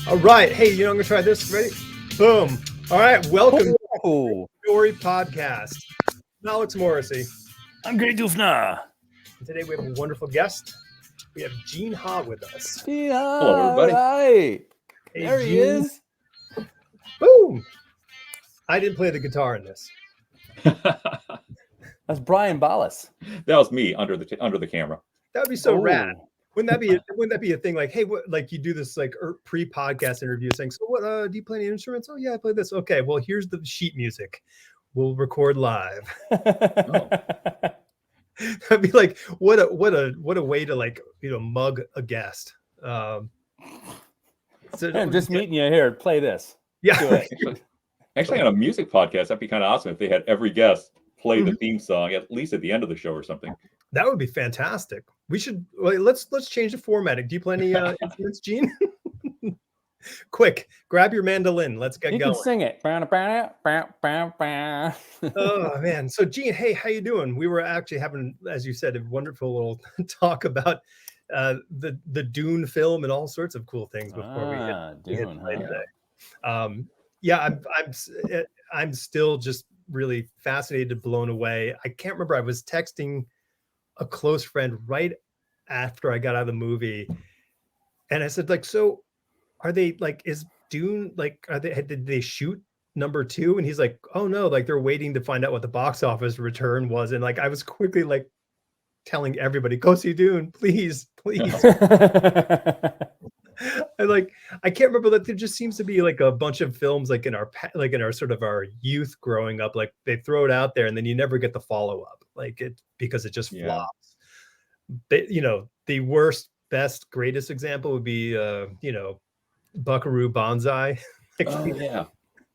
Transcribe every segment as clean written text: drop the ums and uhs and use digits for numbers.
All right. Hey, you know, I'm going to try this. Ready? Boom. All right. Welcome to the Story Podcast. I'm Alex Morrissey. I'm Greg Dufna. And today we have a wonderful guest. We have Gene Ha with us. Hello, everybody. Hi. Hey, There he Gene. is. Boom. I didn't play the guitar in this. That's Brian Ballas. That was me under the camera. That would be so rad. Wouldn't that be a thing? Like, hey, what? Like you do this like pre-podcast interview, saying, "So what? Do you play any instruments?" "Oh yeah, I play this." "Okay, well here's the sheet music. We'll record live." Oh. That'd be like what a way to like mug a guest. So I'm just meeting you here. Play this. Yeah. Actually, on a music podcast, that'd be kind of awesome if they had every guest play the theme song at least at the end of the show or something. That would be fantastic. We should let's change the formatting. Do you play any instruments, Gene? Quick, grab your mandolin. Let's get going. You can sing it. Oh man. So Gene, hey, how you doing? We were actually having, as you said, a wonderful little talk about the Dune film and all sorts of cool things before we hit play today. Yeah, I'm still just really fascinated, blown away. I can't remember. I was texting a close friend right after I got out of the movie, and I said, like, so are they like, is Dune like, did they shoot number 2? And he's like, oh no, like they're waiting to find out what the box office return was. And like I was quickly like telling everybody, go see Dune, please. I can't remember that there just seems to be like a bunch of films like in our sort of our youth growing up, like they throw it out there and then you never get the follow-up, like it because it just flops. But the worst, best, greatest example would be Buckaroo Banzai.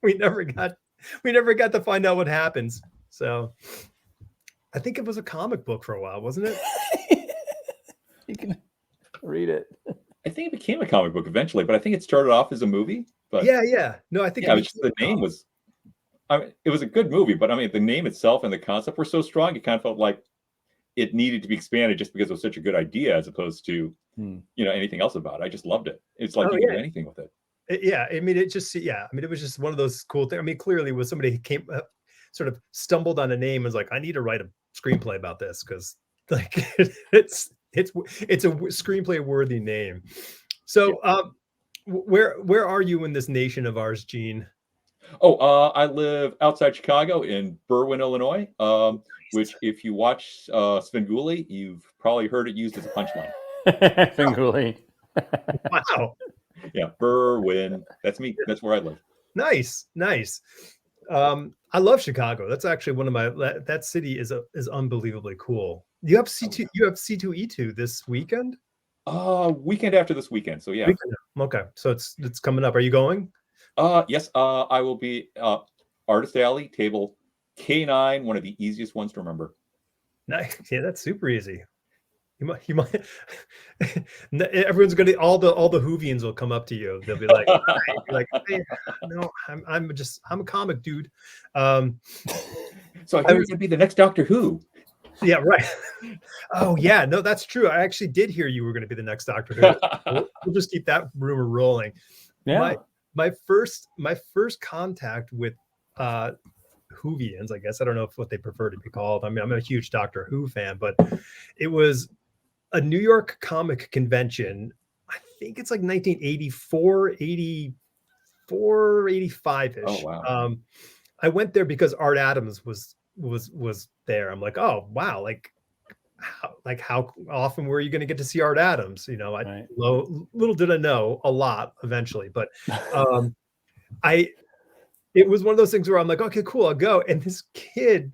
we never got to find out what happens. So I think it was a comic book for a while, wasn't it? You can read it. I think it became a comic book eventually, but I think it started off as a movie. But yeah. No, I think the name was. I mean, it was a good movie, but I mean, the name itself and the concept were so strong, it kind of felt like it needed to be expanded just because it was such a good idea, as opposed to anything else about it. I just loved it. It's like you can do anything with it. I mean, it was just one of those cool things. I mean, clearly, was somebody who sort of stumbled on a name and was like, I need to write a screenplay about this because like it's a screenplay worthy name. So where are you in this nation of ours, Gene? I live outside Chicago in Berwyn, Illinois, which if you watch Svengoolie, you've probably heard it used as a punchline. Svengoolie. Wow. Yeah, Berwyn. That's me. That's where I live. Nice. I love Chicago. That's actually one of my. That city is unbelievably cool. You have C2. You have C2E2 this weekend. Weekend after this weekend. So yeah. Okay, so it's coming up. Are you going? Yes. I will be Artist Alley, table K9, one of the easiest ones to remember. Nice. Yeah, that's super easy. You might. Everyone's gonna all the Whovians will come up to you. They'll be like, hey, no, I'm a comic dude. So I hear you're gonna be the next Doctor Who. Yeah, right. Oh yeah, no, that's true. I actually did hear you were going to be the next Doctor Who. We'll just keep that rumor rolling. Yeah. My first contact with Whovians, I guess. I don't know what they prefer to be called. I mean, I'm a huge Doctor Who fan, but it was a New York comic convention. I think it's like 1984, 84, 85-ish. Oh wow. I went there because Art Adams was there. I'm like, oh wow, like how often were you going to get to see Art Adams? Little did I know, a lot eventually, but it was one of those things where I'm like, okay, cool, I'll go. And this kid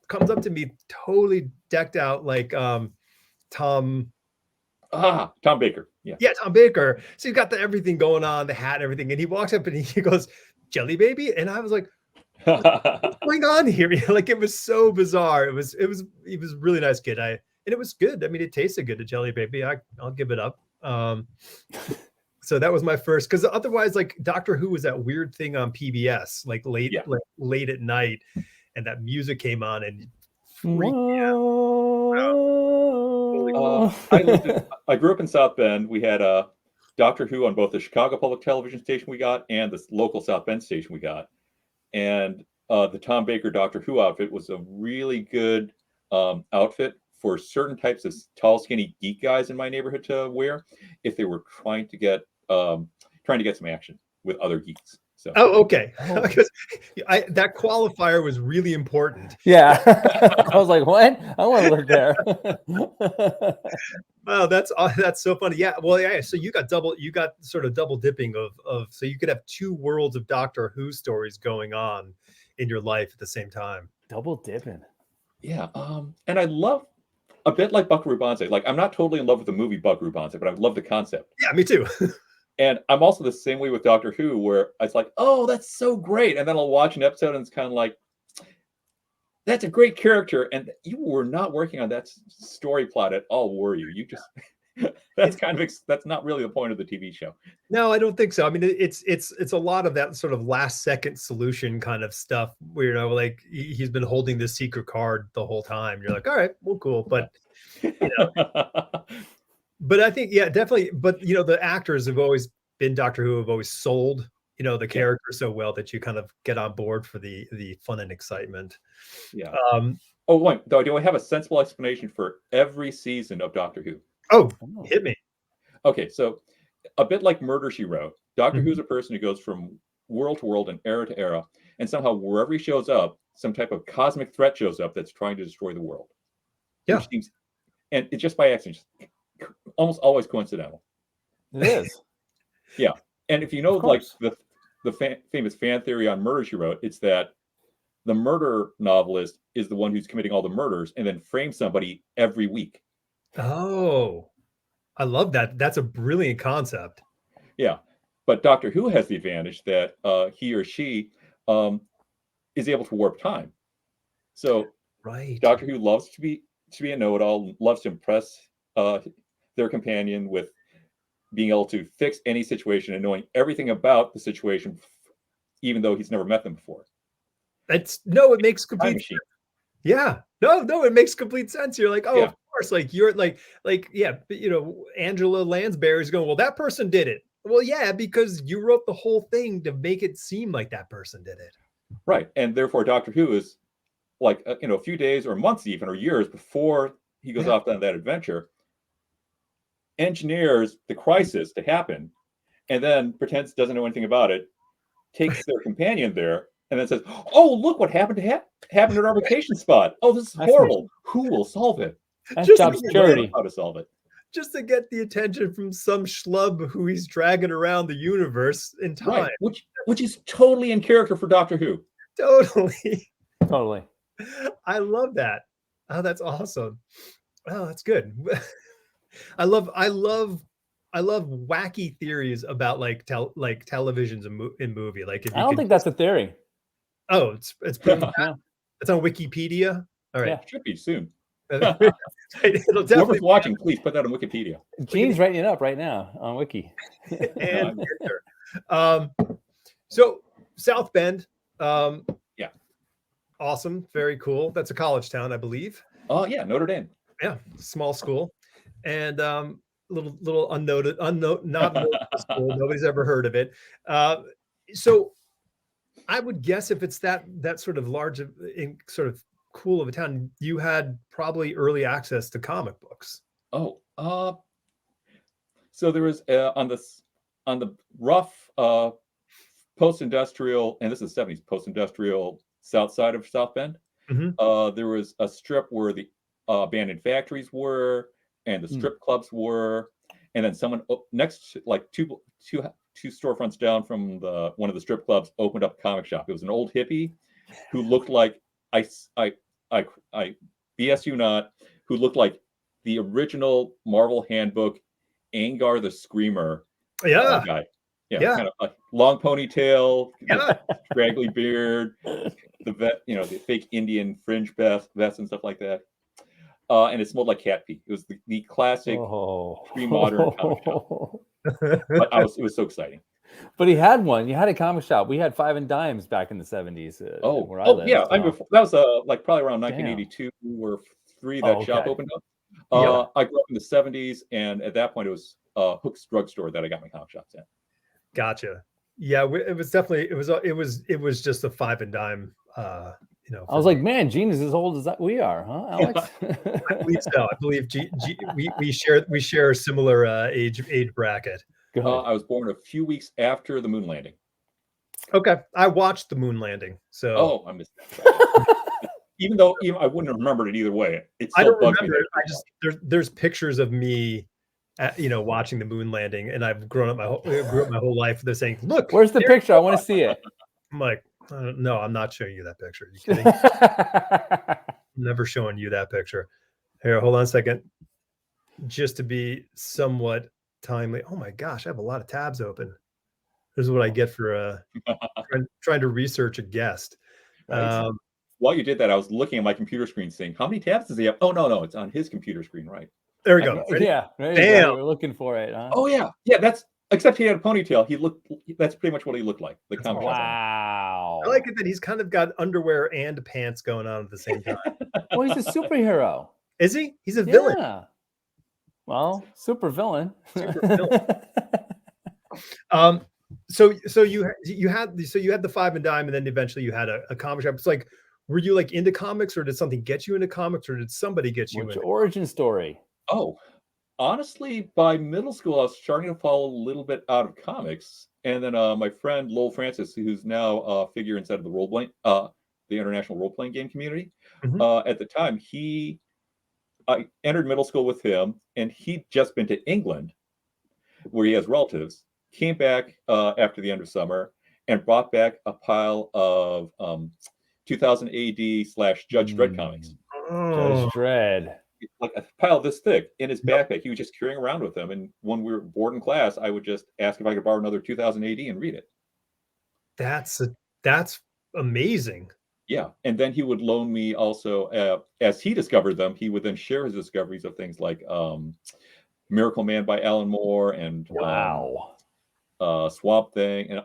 comes up to me totally decked out like Tom Baker. Yeah, Tom Baker. So he's got everything going on, the hat and everything, and he walks up and he goes, "Jelly baby," and I was like, what's going on here? Like it was so bizarre. He was a really nice kid. And it was good. I mean, it tasted good, a Jelly Baby. I'll give it up. So that was my first, because otherwise, like Doctor Who was that weird thing on PBS, like late at night, and that music came on and freaked me out. I grew up in South Bend. We had Doctor Who on both the Chicago Public Television station we got and the local South Bend station we got. And the Tom Baker Doctor Who outfit was a really good outfit for certain types of tall, skinny geek guys in my neighborhood to wear if they were trying to get some action with other geeks. So. Oh, okay. Because that qualifier was really important. Yeah. I was like, what? I want to live there. Oh, that's so funny. Yeah. Well, yeah. So you got sort of double dipping of so you could have two worlds of Doctor Who stories going on in your life at the same time. Double dipping. Yeah. And I love a bit like Buckaroo Banzai. Like, I'm not totally in love with the movie Buckaroo Banzai, but I love the concept. Yeah, me too. And I'm also the same way with Doctor Who, where it's like, oh, that's so great. And then I'll watch an episode and it's kind of like, that's a great character. And you were not working on that story plot at all, were you? You just, that's not really the point of the TV show. No, I don't think so. I mean, it's a lot of that sort of last second solution kind of stuff where, you know, like he's been holding this secret card the whole time. You're like, all right, well, cool. But, you know, but I think, yeah, definitely. But, you know, the actors have always been Doctor Who, have always sold, you know, the character so well that you kind of get on board for the fun and excitement. Yeah. Oh, wait, do I have a sensible explanation for every season of Doctor Who? Oh, hit me. Okay, so a bit like Murder, She Wrote, Doctor Who's a person who goes from world to world and era to era, and somehow wherever he shows up, some type of cosmic threat shows up that's trying to destroy the world. Yeah. And it's just by accident, almost always coincidental. It is. Yeah. And if you know, like, the famous fan theory on Murder, She Wrote, it's that the murder novelist is the one who's committing all the murders and then frames somebody every week. Oh, I love that. That's a brilliant concept. Yeah. But Doctor Who has the advantage that he or she is able to warp time. So Doctor Who loves to be a know-it-all, loves to impress their companion with being able to fix any situation and knowing everything about the situation, even though he's never met them before. It makes complete sense. Yeah. No, it makes complete sense. You're like, oh, yeah. Of course. Like, you're like, yeah, you know, Angela Lansbury's going, well, that person did it. Well, yeah, because you wrote the whole thing to make it seem like that person did it. Right. And therefore, Doctor Who is like, you know, a few days or months even, or years before he goes off on that adventure, engineers the crisis to happen, and then pretends doesn't know anything about it, takes their companion there, and then says, oh, look what happened at our vacation spot. Oh, this is horrible. Who will solve it? That's job security. How to solve it. Just to get the attention from some schlub who he's dragging around the universe in time. Right. Which is totally in character for Doctor Who. Totally. I love that. Oh, that's awesome. Oh, that's good. I love wacky theories about televisions in movie. Like, if I don't think that's a theory. Oh, it's pretty. It's on Wikipedia. All right, it should be soon. It'll definitely. Whoever's watching, please put that on Wikipedia. Gene's writing it up right now on Wiki. And so South Bend. Yeah. Awesome. Very cool. That's a college town, I believe. Oh yeah, Notre Dame. Yeah, small school, and little not school. Nobody's ever heard of it. So I would guess if it's that sort of large, sort of cool of a town, you had probably early access to comic books. Oh, so there was on the rough post-industrial, and this is the 70s, post-industrial south side of South Bend. There was a strip where the abandoned factories were, and the strip clubs were, and then someone next, like two storefronts down from one of the strip clubs, opened up a comic shop. It was an old hippie who looked like I BS you not, who looked like the original Marvel handbook Angar the Screamer guy. Yeah, kind of a long ponytail, scraggly beard, the fake Indian fringe vest and stuff like that. And it smelled like cat pee. It was the classic pre-modern comic shop. But it was so exciting. But he had one. You had a comic shop. We had 5 and Dimes back in the 70s. Where I lived. Yeah. That was like probably around 1982 where that shop opened up. I grew up in the 70s, and at that point, it was Hook's drugstore that I got my comic shops at. Gotcha. Yeah, it was definitely it was just a 5 and dime. I was like, man, Gene is as old as that we are, huh, Alex? I believe so. I believe we share a similar age bracket. I was born a few weeks after the moon landing. Okay, I watched the moon landing. So I missed that. even though I wouldn't have remembered it either way. It still bugs me. I just there's pictures of me, watching the moon landing, and I've grew up my whole life. They're saying, "Look, where's the picture? I want to see it." I'm like, no, I'm not showing you that picture. Are you kidding? I'm never showing you that picture. Here, hold on a second. Just to be somewhat timely. Oh my gosh, I have a lot of tabs open. This is what I get for trying to research a guest. Right. While you did that, I was looking at my computer screen saying, how many tabs does he have? Oh, no, it's on his computer screen, right? There we go. Yeah. Damn. We're looking for it, huh? Oh, yeah. Yeah, except he had a ponytail. That's pretty much what he looked like. The comic. Wow. I like it that he's kind of got underwear and pants going on at the same time. Well, he's a superhero. Is he? He's a villain. Yeah. Well, super villain. So you had the 5 and dime, and then eventually you had a comic shop. It's like, were you like into comics, or did something get you into comics, or did somebody get you? What's your origin story? Oh, honestly, by middle school, I was starting to fall a little bit out of comics, and then my friend Lowell Francis, who's now a figure inside of the international role playing game community, at the time I entered middle school with him, and he'd just been to England, where he has relatives. Came back after the end of summer and brought back a pile of 2000 AD / Judge Dredd comics. Judge Dredd. Like a pile this thick in his backpack. He was just carrying around with him. And when we were bored in class, I would just ask if I could borrow another 2000 AD and read it. That's amazing. Yeah. And then he would loan me also, as he discovered them, he would then share his discoveries of things like Miracle Man by Alan Moore and Swamp Thing, and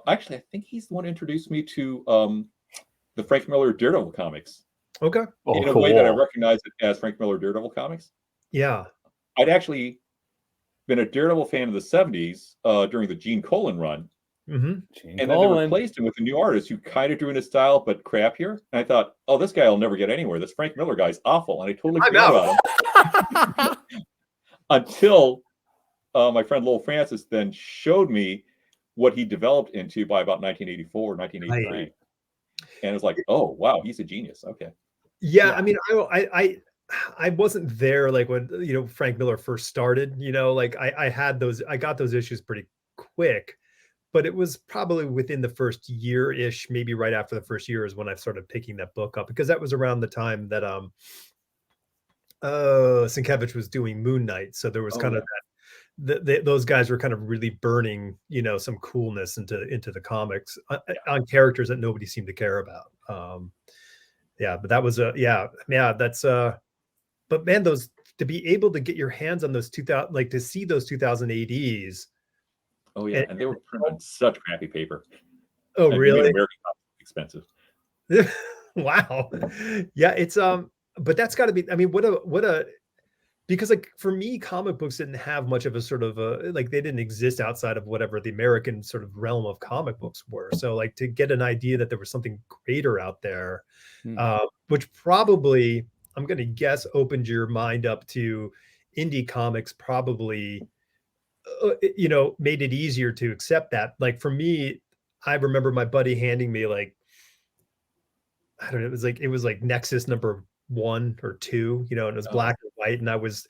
actually, I think he's the one who introduced me to the Frank Miller Daredevil comics. Okay. In a way that I recognize it as Frank Miller Daredevil comics. Yeah. I'd actually been a Daredevil fan of the 70s during the Gene Colan run. And then they replaced him with a new artist who kind of drew in his style, but crappier. And I thought, oh, this guy will never get anywhere. This Frank Miller guy's awful. And I totally forgot about him. Until my friend Lowell Francis then showed me what he developed into by about 1984, 1983. Right. And it was like, oh, wow, he's a genius. Okay. Yeah. I mean, I wasn't there like when, Frank Miller first started, like I got those issues pretty quick, but it was probably within the first year-ish, maybe right after the first year is when I started picking that book up, because that was around the time that Sienkiewicz was doing Moon Knight. So there was kind of that those guys were kind of really burning, some coolness into the comics on characters that nobody seemed to care about. But that was that's but man, those, to be able to get your hands on those 2000, like to see those 2000 ADs. Oh yeah, and they were printed on such crappy paper. Oh, really? American expensive. Wow. Yeah, it's but that's got to be, I mean, what a because like for me, comic books didn't have much of a sort of like they didn't exist outside of whatever the American sort of realm of comic books were. So like to get an idea that there was something greater out there, which probably, I'm going to guess, opened your mind up to indie comics, probably, made it easier to accept that. Like for me, I remember my buddy handing me like, I don't know, it was like Nexus number 1 or 2, and it was black and white. And I was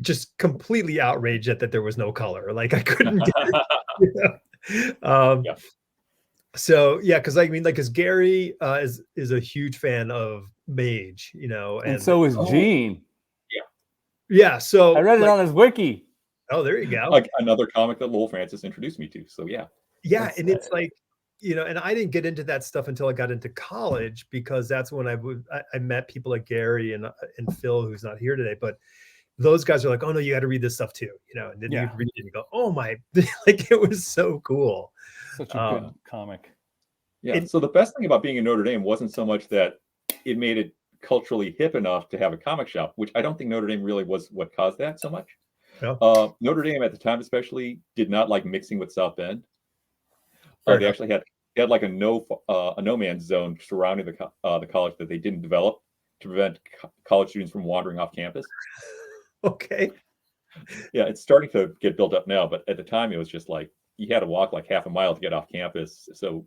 just completely outraged that there was no color. Like I couldn't get it. So yeah, because I mean, like, because Gary is a huge fan of Mage, and so is Gene. Yeah. So I read it on his wiki. Oh, there you go. Like another comic that Lowell Francis introduced me to. So yeah. Yeah, and it's like, and I didn't get into that stuff until I got into college, because that's when I met people like Gary and Phil, who's not here today, but those guys are like, oh no, you got to read this stuff too, and then you read it and you go, oh my, like it was so cool. Such a good comic. Yeah. So the best thing about being in Notre Dame wasn't so much that it made it culturally hip enough to have a comic shop, which I don't think Notre Dame really was what caused that so much. No. Notre Dame at the time especially did not like mixing with South Bend. They actually had like a no man's zone surrounding the college that they didn't develop to prevent college students from wandering off campus. Okay. Yeah, it's starting to get built up now, but at the time it was just like you had to walk like half a mile to get off campus. So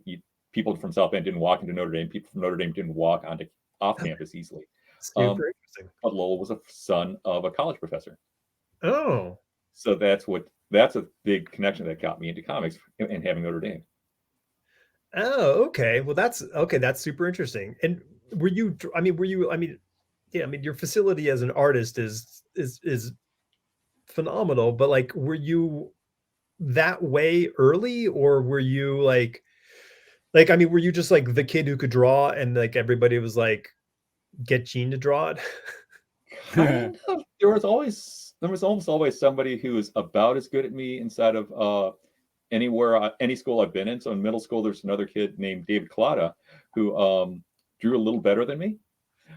people from South Bend didn't walk into Notre Dame. People from Notre Dame didn't walk off campus easily. Super interesting. But Lowell was a son of a college professor. Oh. So that's a big connection that got me into comics and having Notre Dame. Oh, okay. Well, that's super interesting. And your facility as an artist is phenomenal, but like, were you that way early, or were you were you just like the kid who could draw and like everybody was like, get Gene to draw it? Kind of. There was almost always somebody who was about as good at me inside of any school I've been in. So in middle school, there's another kid named David Collada who drew a little better than me.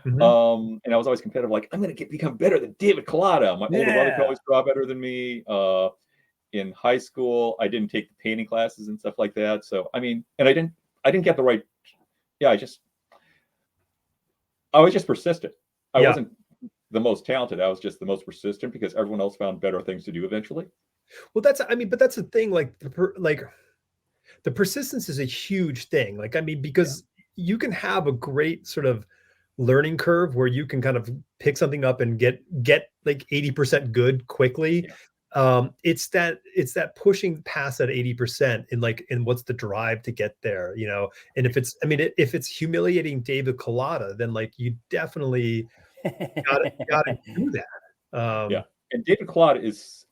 Mm-hmm. And I was always competitive, like, I'm going to become better than David Collada. My older brother could always draw better than me. In high school, I didn't take the painting classes and stuff like that. So, I mean, and I didn't get the right. Yeah, I was just persistent. I wasn't the most talented. I was just the most persistent because everyone else found better things to do eventually. Well, that's the thing. Like the persistence is a huge thing. Like, I mean, because you can have a great sort of learning curve where you can kind of pick something up and get like 80% good quickly. It's that pushing past that 80% and what's the drive to get there, you know? And if it's humiliating David Collada, then like you definitely gotta do that. And David Collada is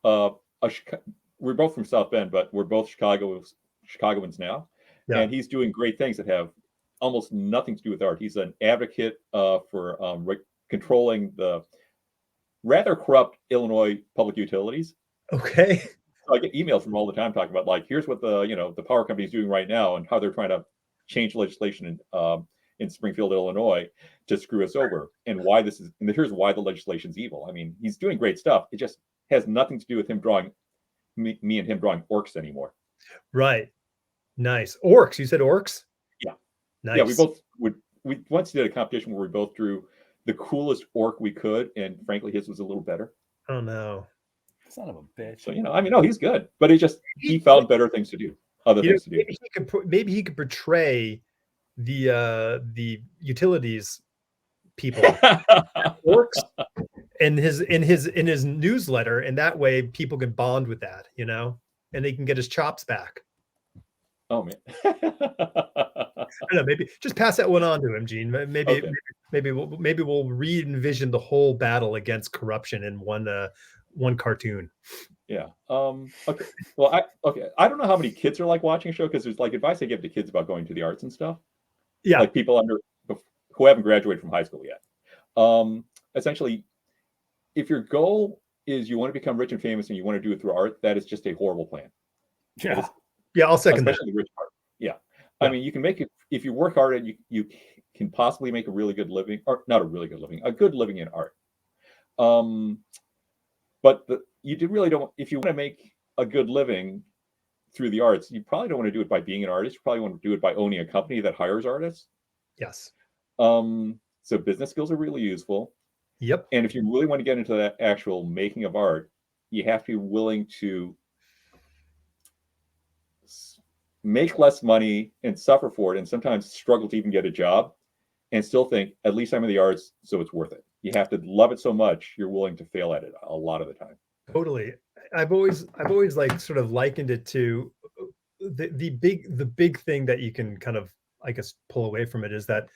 we're both from South Bend, but we're both Chicagoans now, and he's doing great things that have almost nothing to do with art. He's an advocate for controlling the rather corrupt Illinois public utilities. Okay. So I get emails from him all the time talking about like, here's what the power company is doing right now and how they're trying to change legislation in Springfield, Illinois, to screw us over, and here's why the legislation's evil. I mean, he's doing great stuff. It just has nothing to do with him drawing me and him drawing orcs anymore. Right. Nice. Orcs. You said orcs? Yeah. Nice. Yeah, we once did a competition where we both drew the coolest orc we could, and frankly, his was a little better. Oh no. Son of a bitch. So, no, he's good, but he found better things to do, other things to do. Maybe he could portray the utilities people orcs in his newsletter, and that way people can bond with that, and he can get his chops back. Oh man. I don't know, maybe just pass that one on to him, Gene. Maybe we'll re-envision the whole battle against corruption in one cartoon. Yeah. Okay. Well, I don't know how many kids are like watching a show, because there's like advice I give to kids about going to the arts and stuff. Yeah. Like people who haven't graduated from high school yet. Essentially, if your goal is you want to become rich and famous and you want to do it through art, that is just a horrible plan. Yeah. I'll second that. Especially the rich part. Yeah. I mean, you can make it if you work hard, and you can possibly make a really good living, or not a really good living, a good living in art. But you really don't. If you want to make a good living through the arts, you probably don't want to do it by being an artist. You probably want to do it by owning a company that hires artists. Yes. So business skills are really useful. Yep. And if you really want to get into that actual making of art, you have to be willing to make less money and suffer for it, and sometimes struggle to even get a job, and still think, at least I'm in the arts, so it's worth it. You have to love it so much you're willing to fail at it a lot of the time. Totally. I've always like sort of likened it to the big thing that you can kind of, I guess, pull away from it is that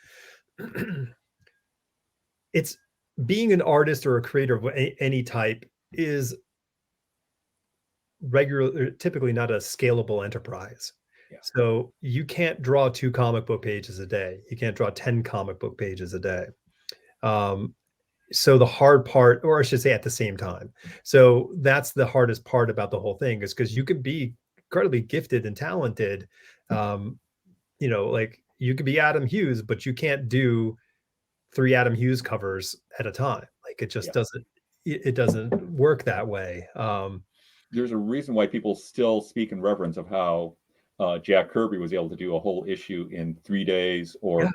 it's being an artist or a creator of any type is typically not a scalable enterprise. Yeah. So you can't draw 2 comic book pages a day. You can't draw 10 comic book pages a day. So the hard part, or I should say at the same time. So that's the hardest part about the whole thing, is because you can be incredibly gifted and talented. Like you could be Adam Hughes, but you can't do 3 Adam Hughes covers at a time. Like it just doesn't work that way. There's a reason why people still speak in reverence of how Jack Kirby was able to do a whole issue in 3 days or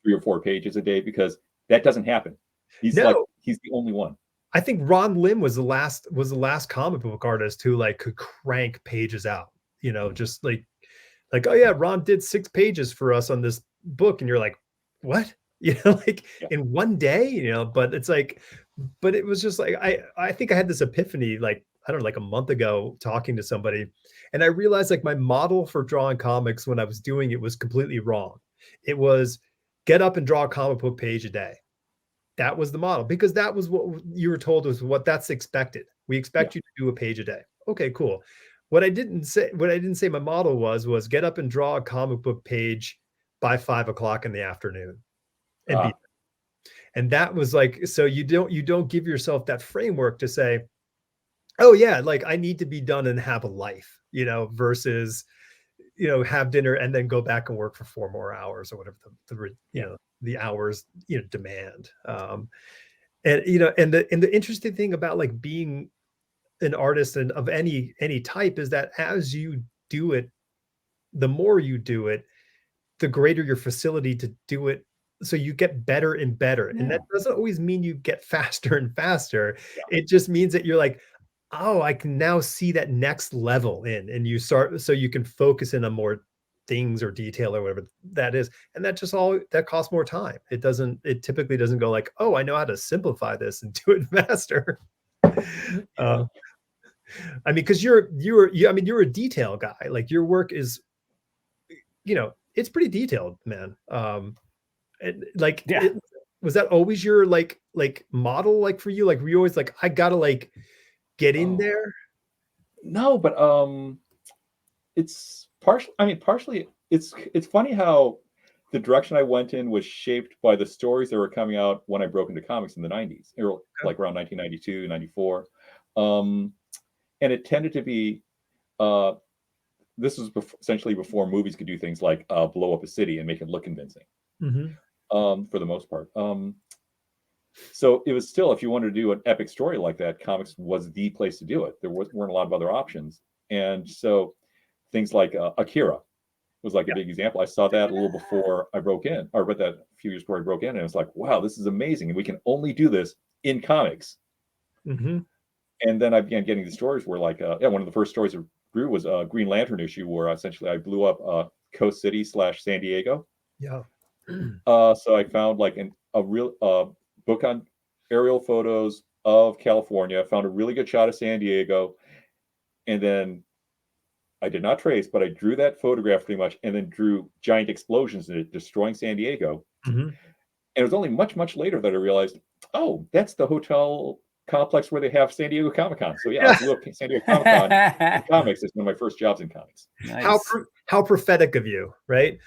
3 or 4 pages a day, because that doesn't happen. He's the only one. I think Ron Lim was the last comic book artist who like could crank pages out, just like, oh yeah, Ron did 6 pages for us on this book. And you're like, what? In one day, but it's like, but it was just like, I think I had this epiphany, like, I don't know, like a month ago talking to somebody. And I realized like my model for drawing comics when I was doing it was completely wrong. It was get up and draw a comic book page a day. That was the model, because that was what you were told was what that's expected. We expect you to do a page a day. Okay, cool. What I didn't say my model was get up and draw a comic book page by 5 o'clock in the afternoon. And that was like, so you don't give yourself that framework to say, oh yeah, like I need to be done and have a life, versus, have dinner and then go back and work for 4 more hours or whatever the hours, demand. And the interesting thing about like being an artist and of any type is that as you do it, the more you do it, the greater your facility to do it. So you get better and better. And that doesn't always mean you get faster and faster. It just means that you're like, oh, I can now see that next level and you start, so you can focus in on more things or detail or whatever that is. And that costs more time. It typically doesn't go like, oh, I know how to simplify this and do it faster. I mean, because you're a detail guy. Like your work is, it's pretty detailed, man. Was that always your like model, like for you? Like were you always like, I gotta like get in there? No, but it's partially it's funny how the direction I went in was shaped by the stories that were coming out when I broke into comics in the 90s, or like around 1992, 94. And it tended to be this was essentially before movies could do things like blow up a city and make it look convincing. For the most part. So it was still, if you wanted to do an epic story like that, comics was the place to do it. There weren't a lot of other options. And so things like Akira was like a big example. I saw that a little before I broke in, or read that a few years before I broke in, and it was like, wow, this is amazing. And we can only do this in comics. And then I began getting the stories where like, one of the first stories that grew was a Green Lantern issue where essentially I blew up Coast City / San Diego. So I found like a real book on aerial photos of California, found a really good shot of San Diego, and then I did not trace, but I drew that photograph pretty much, and then drew giant explosions in it, destroying San Diego. And it was only much, much later that I realized, oh, that's the hotel complex where they have San Diego Comic-Con. So yeah, I blew up San Diego Comic-Con in comics. It's one of my first jobs in comics. Nice. How prophetic of you, right?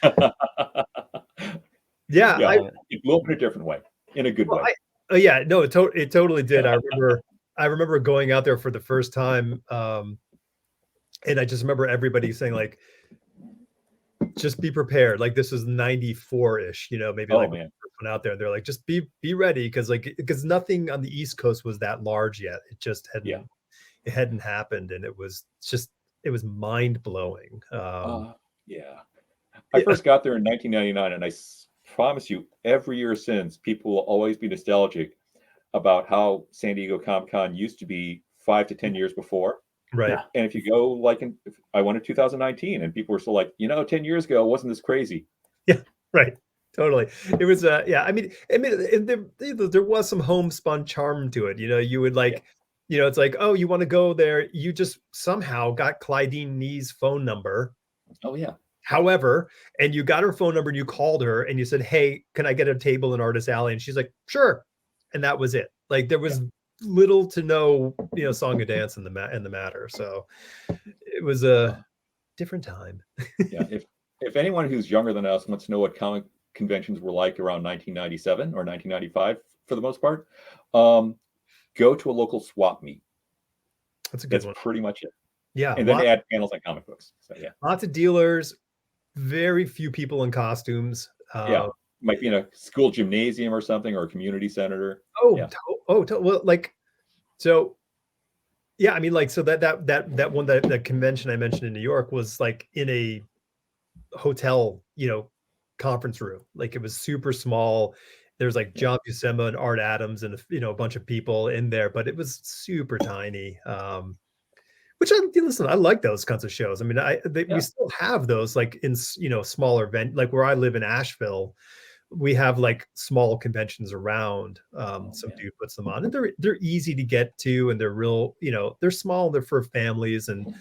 It blew up in a different way, in a good way. It totally did. I remember going out there for the first time, and I just remember everybody saying like, just be prepared. Like this is 94-ish, maybe one out there. They're like, just be ready, because nothing on the East Coast was that large yet. It just hadn't happened, and it was mind blowing. I first got there in 1999, and I promise you, every year since, people will always be nostalgic about how San Diego Comic-Con used to be 5 to 10 years before. Right. And if you go like I went in 2019, and people were still like, 10 years ago, wasn't this crazy? Yeah, right. Totally. It was I mean there was some homespun charm to it. You would like, it's like, oh, you want to go there. You just somehow got Clydeen Nee's phone number. Oh yeah. However, and you got her phone number and you called her and you said, hey, can I get a table in Artist Alley? And she's like, sure. And that was it. Like there was little to no, song and dance in the matter. So it was a different time. If anyone who's younger than us wants to know what comic conventions were like around 1997 or 1995, for the most part, go to a local swap meet. That's a good one. Pretty much it. Yeah. And then they add panels on comic books. So lots of dealers, very few people in costumes. might be in a school gymnasium or something, or a community center. Well, like, so yeah, I mean, like, so that one, that convention I mentioned in New York was like in a hotel, conference room. Like, it was super small. There's like John Buscema and Art Adams and a bunch of people in there, but it was super tiny. Which listen, I like those kinds of shows. I mean, we still have those, like, in smaller event, like where I live in Asheville, we have like small conventions around. Some dude puts them on, and they're easy to get to, and they're real, they're small, they're for families, and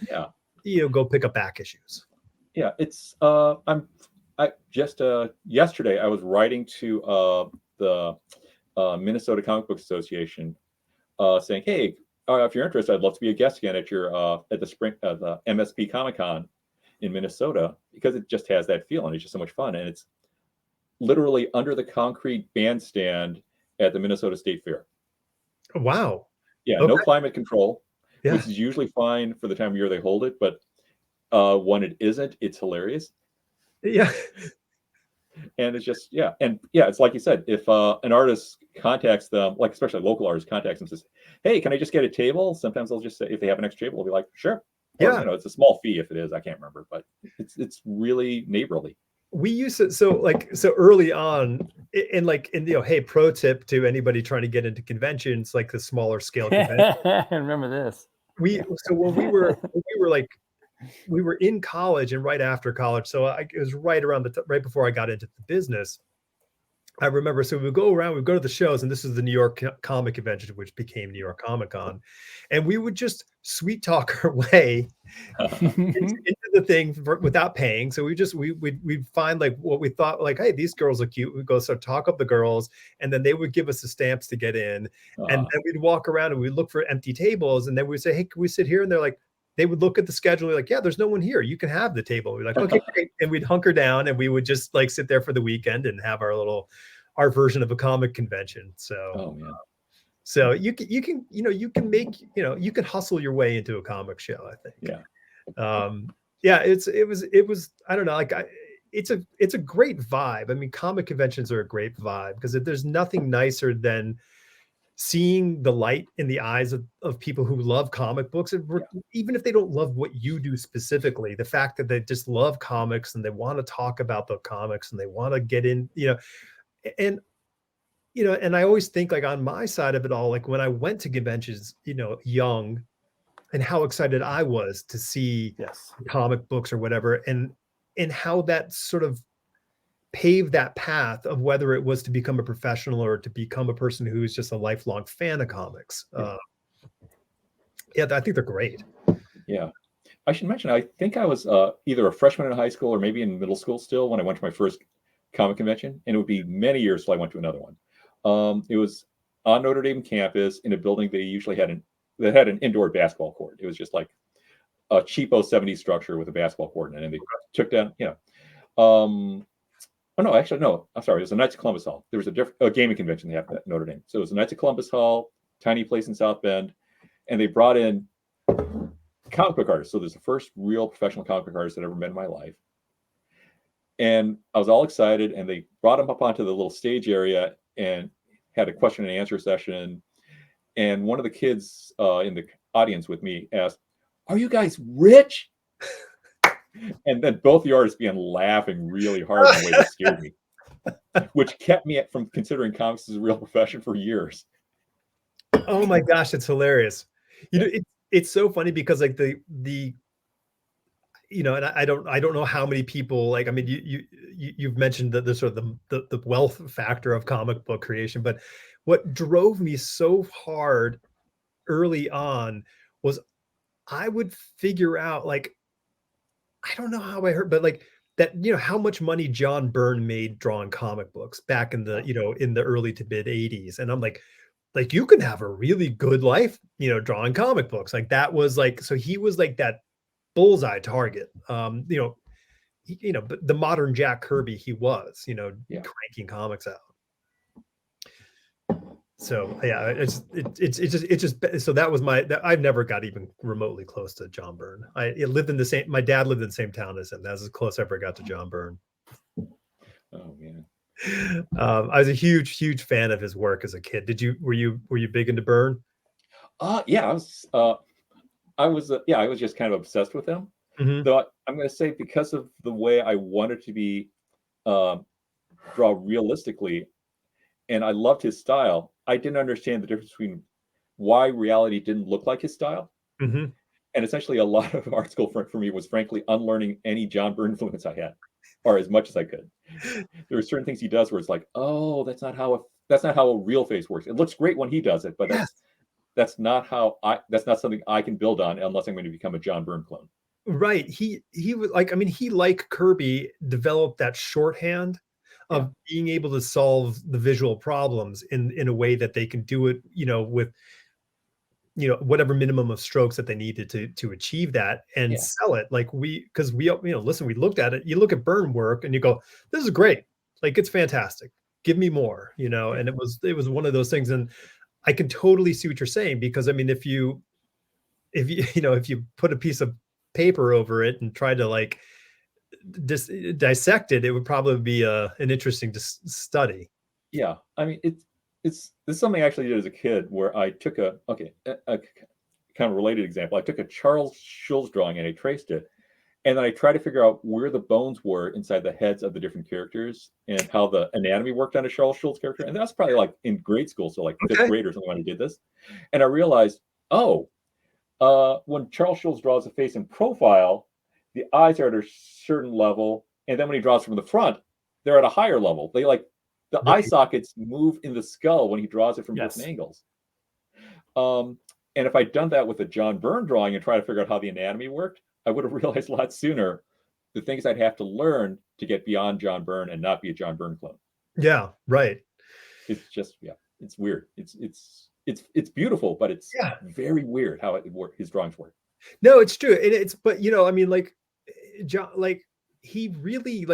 go pick up back issues. Yeah, it's I just yesterday I was writing to the Minnesota Comic Book Association, saying, hey, if you're interested, I'd love to be a guest again at your at the MSP Comic Con in Minnesota, because it just has that feel and it's just so much fun, and it's literally under the concrete bandstand at the Minnesota State Fair. Wow. Yeah, no climate control, which is usually fine for the time of year they hold it, but when it isn't, it's hilarious. Yeah. And it's just, it's like you said, if an artist contacts them, like especially local artist contacts them and says, hey, can I just get a table? Sometimes they'll just say, if they have an extra table, they'll be like, sure. Or, it's a small fee if it is, I can't remember, but it's really neighborly. We used to, so early on, hey, pro tip to anybody trying to get into conventions, like the smaller scale convention. I remember this. So when we were in college and right after college, so it was right around right before I got into the business. I remember, so we would go around, we'd go to the shows, and this is the New York Comic Convention, which became New York Comic Con, and we would just sweet talk our way into the thing without paying. So we'd find like what we thought, like, hey, these girls are cute. We'd go start talk up the girls, and then they would give us the stamps to get in, and then we'd walk around and we'd look for empty tables, and then we'd say, hey, can we sit here? And they're like, they would look at the schedule, like, yeah, there's no one here. You can have the table. We're like, okay, great. And we'd hunker down and we would just like sit there for the weekend and have our version of a comic convention. So, so you can make, you can hustle your way into a comic show, I think. It was, I don't know, like it's a great vibe. I mean, comic conventions are a great vibe because there's nothing nicer than seeing the light in the eyes of people who love comic books, and even if they don't love what you do specifically, the fact that they just love comics and they want to talk about the comics and they want to get in, and I always think, like, on my side of it all, like when I went to conventions, young, and how excited I was to see comic books or whatever, and how that sort of paved that path of whether it was to become a professional or to become a person who's just a lifelong fan of comics. I think they're great. Yeah. I should mention, I think I was either a freshman in high school or maybe in middle school still when I went to my first comic convention, and it would be many years till I went to another one. It was on Notre Dame campus in a building they usually had an indoor basketball court. It was just like a cheapo 70s structure with a basketball court in it, and they took down, oh, no, actually, no. I'm sorry. It was the Knights of Columbus Hall. There was a gaming convention they had at Notre Dame. So it was the Knights of Columbus Hall, tiny place in South Bend, and they brought in comic book artists. So there's the first real professional comic book artist I'd ever met in my life. And I was all excited, and they brought him up onto the little stage area and had a question and answer session. And one of the kids in the audience with me asked, "Are you guys rich?" And then both the artists began laughing really hard in a way that scared me, which kept me from considering comics as a real profession for years. Oh my gosh, it's hilarious. It's so funny because like the and I don't know how many people, like, I mean, you've mentioned the sort of the wealth factor of comic book creation, but what drove me so hard early on was I would figure out, like, I don't know how I heard, but like that, how much money John Byrne made drawing comic books back in the, in the early to mid 80s. And I'm like, you can have a really good life, drawing comic books. Like that was like, so he was like that bullseye target. But the modern Jack Kirby he was, cranking comics out. So yeah, it's just so that was I've never got even remotely close to John Byrne. My dad lived in the same town as him. That's as close I ever got to John Byrne. Oh man. I was a huge fan of his work as a kid. Were you big into Byrne? Yeah, I was just kind of obsessed with him. Mm-hmm. Though I'm going to say because of the way I wanted to be draw realistically, and I loved his style, I didn't understand the difference between why reality didn't look like his style. Mm-hmm. And essentially, a lot of art school for me was frankly unlearning any John Byrne influence I had, or as much as I could. There are certain things he does where it's like, oh, that's not how a real face works. It looks great when he does it, but Yes. that's not something I can build on unless I'm going to become a John Byrne clone. Right. He was like, I mean, he, like Kirby, developed that shorthand Yeah. of being able to solve the visual problems in a way that they can do it, with whatever minimum of strokes that they needed to achieve that and Yeah. sell it. Like because we listen, we looked at it. You look at Byrne work and you go, this is great. Like it's fantastic. Give me more. Yeah. And it was one of those things. And I can totally see what you're saying, because I mean, if you if you put a piece of paper over it and try to like dissect it, it would probably be an interesting study. Yeah. I mean, this is something I actually did as a kid where I took a kind of related example. I took a Charles Schulz drawing and I traced it. And then I tried to figure out where the bones were inside the heads of the different characters and how the anatomy worked on a Charles Schulz character. And that's probably like in grade school, so like fifth Okay. grade or something when I did this. And I realized, when Charles Schulz draws a face in profile, the eyes are at a certain level. And then when he draws from the front, they're at a higher level. They like the eye sockets move in the skull when he draws it from different angles. And if I'd done that with a John Byrne drawing and try to figure out how the anatomy worked, I would have realized a lot sooner the things I'd have to learn to get beyond John Byrne and not be a John Byrne clone. Yeah, right. It's just, it's weird. It's beautiful, but it's very weird how his drawings work. No, it's true. And but I mean, like John, like he really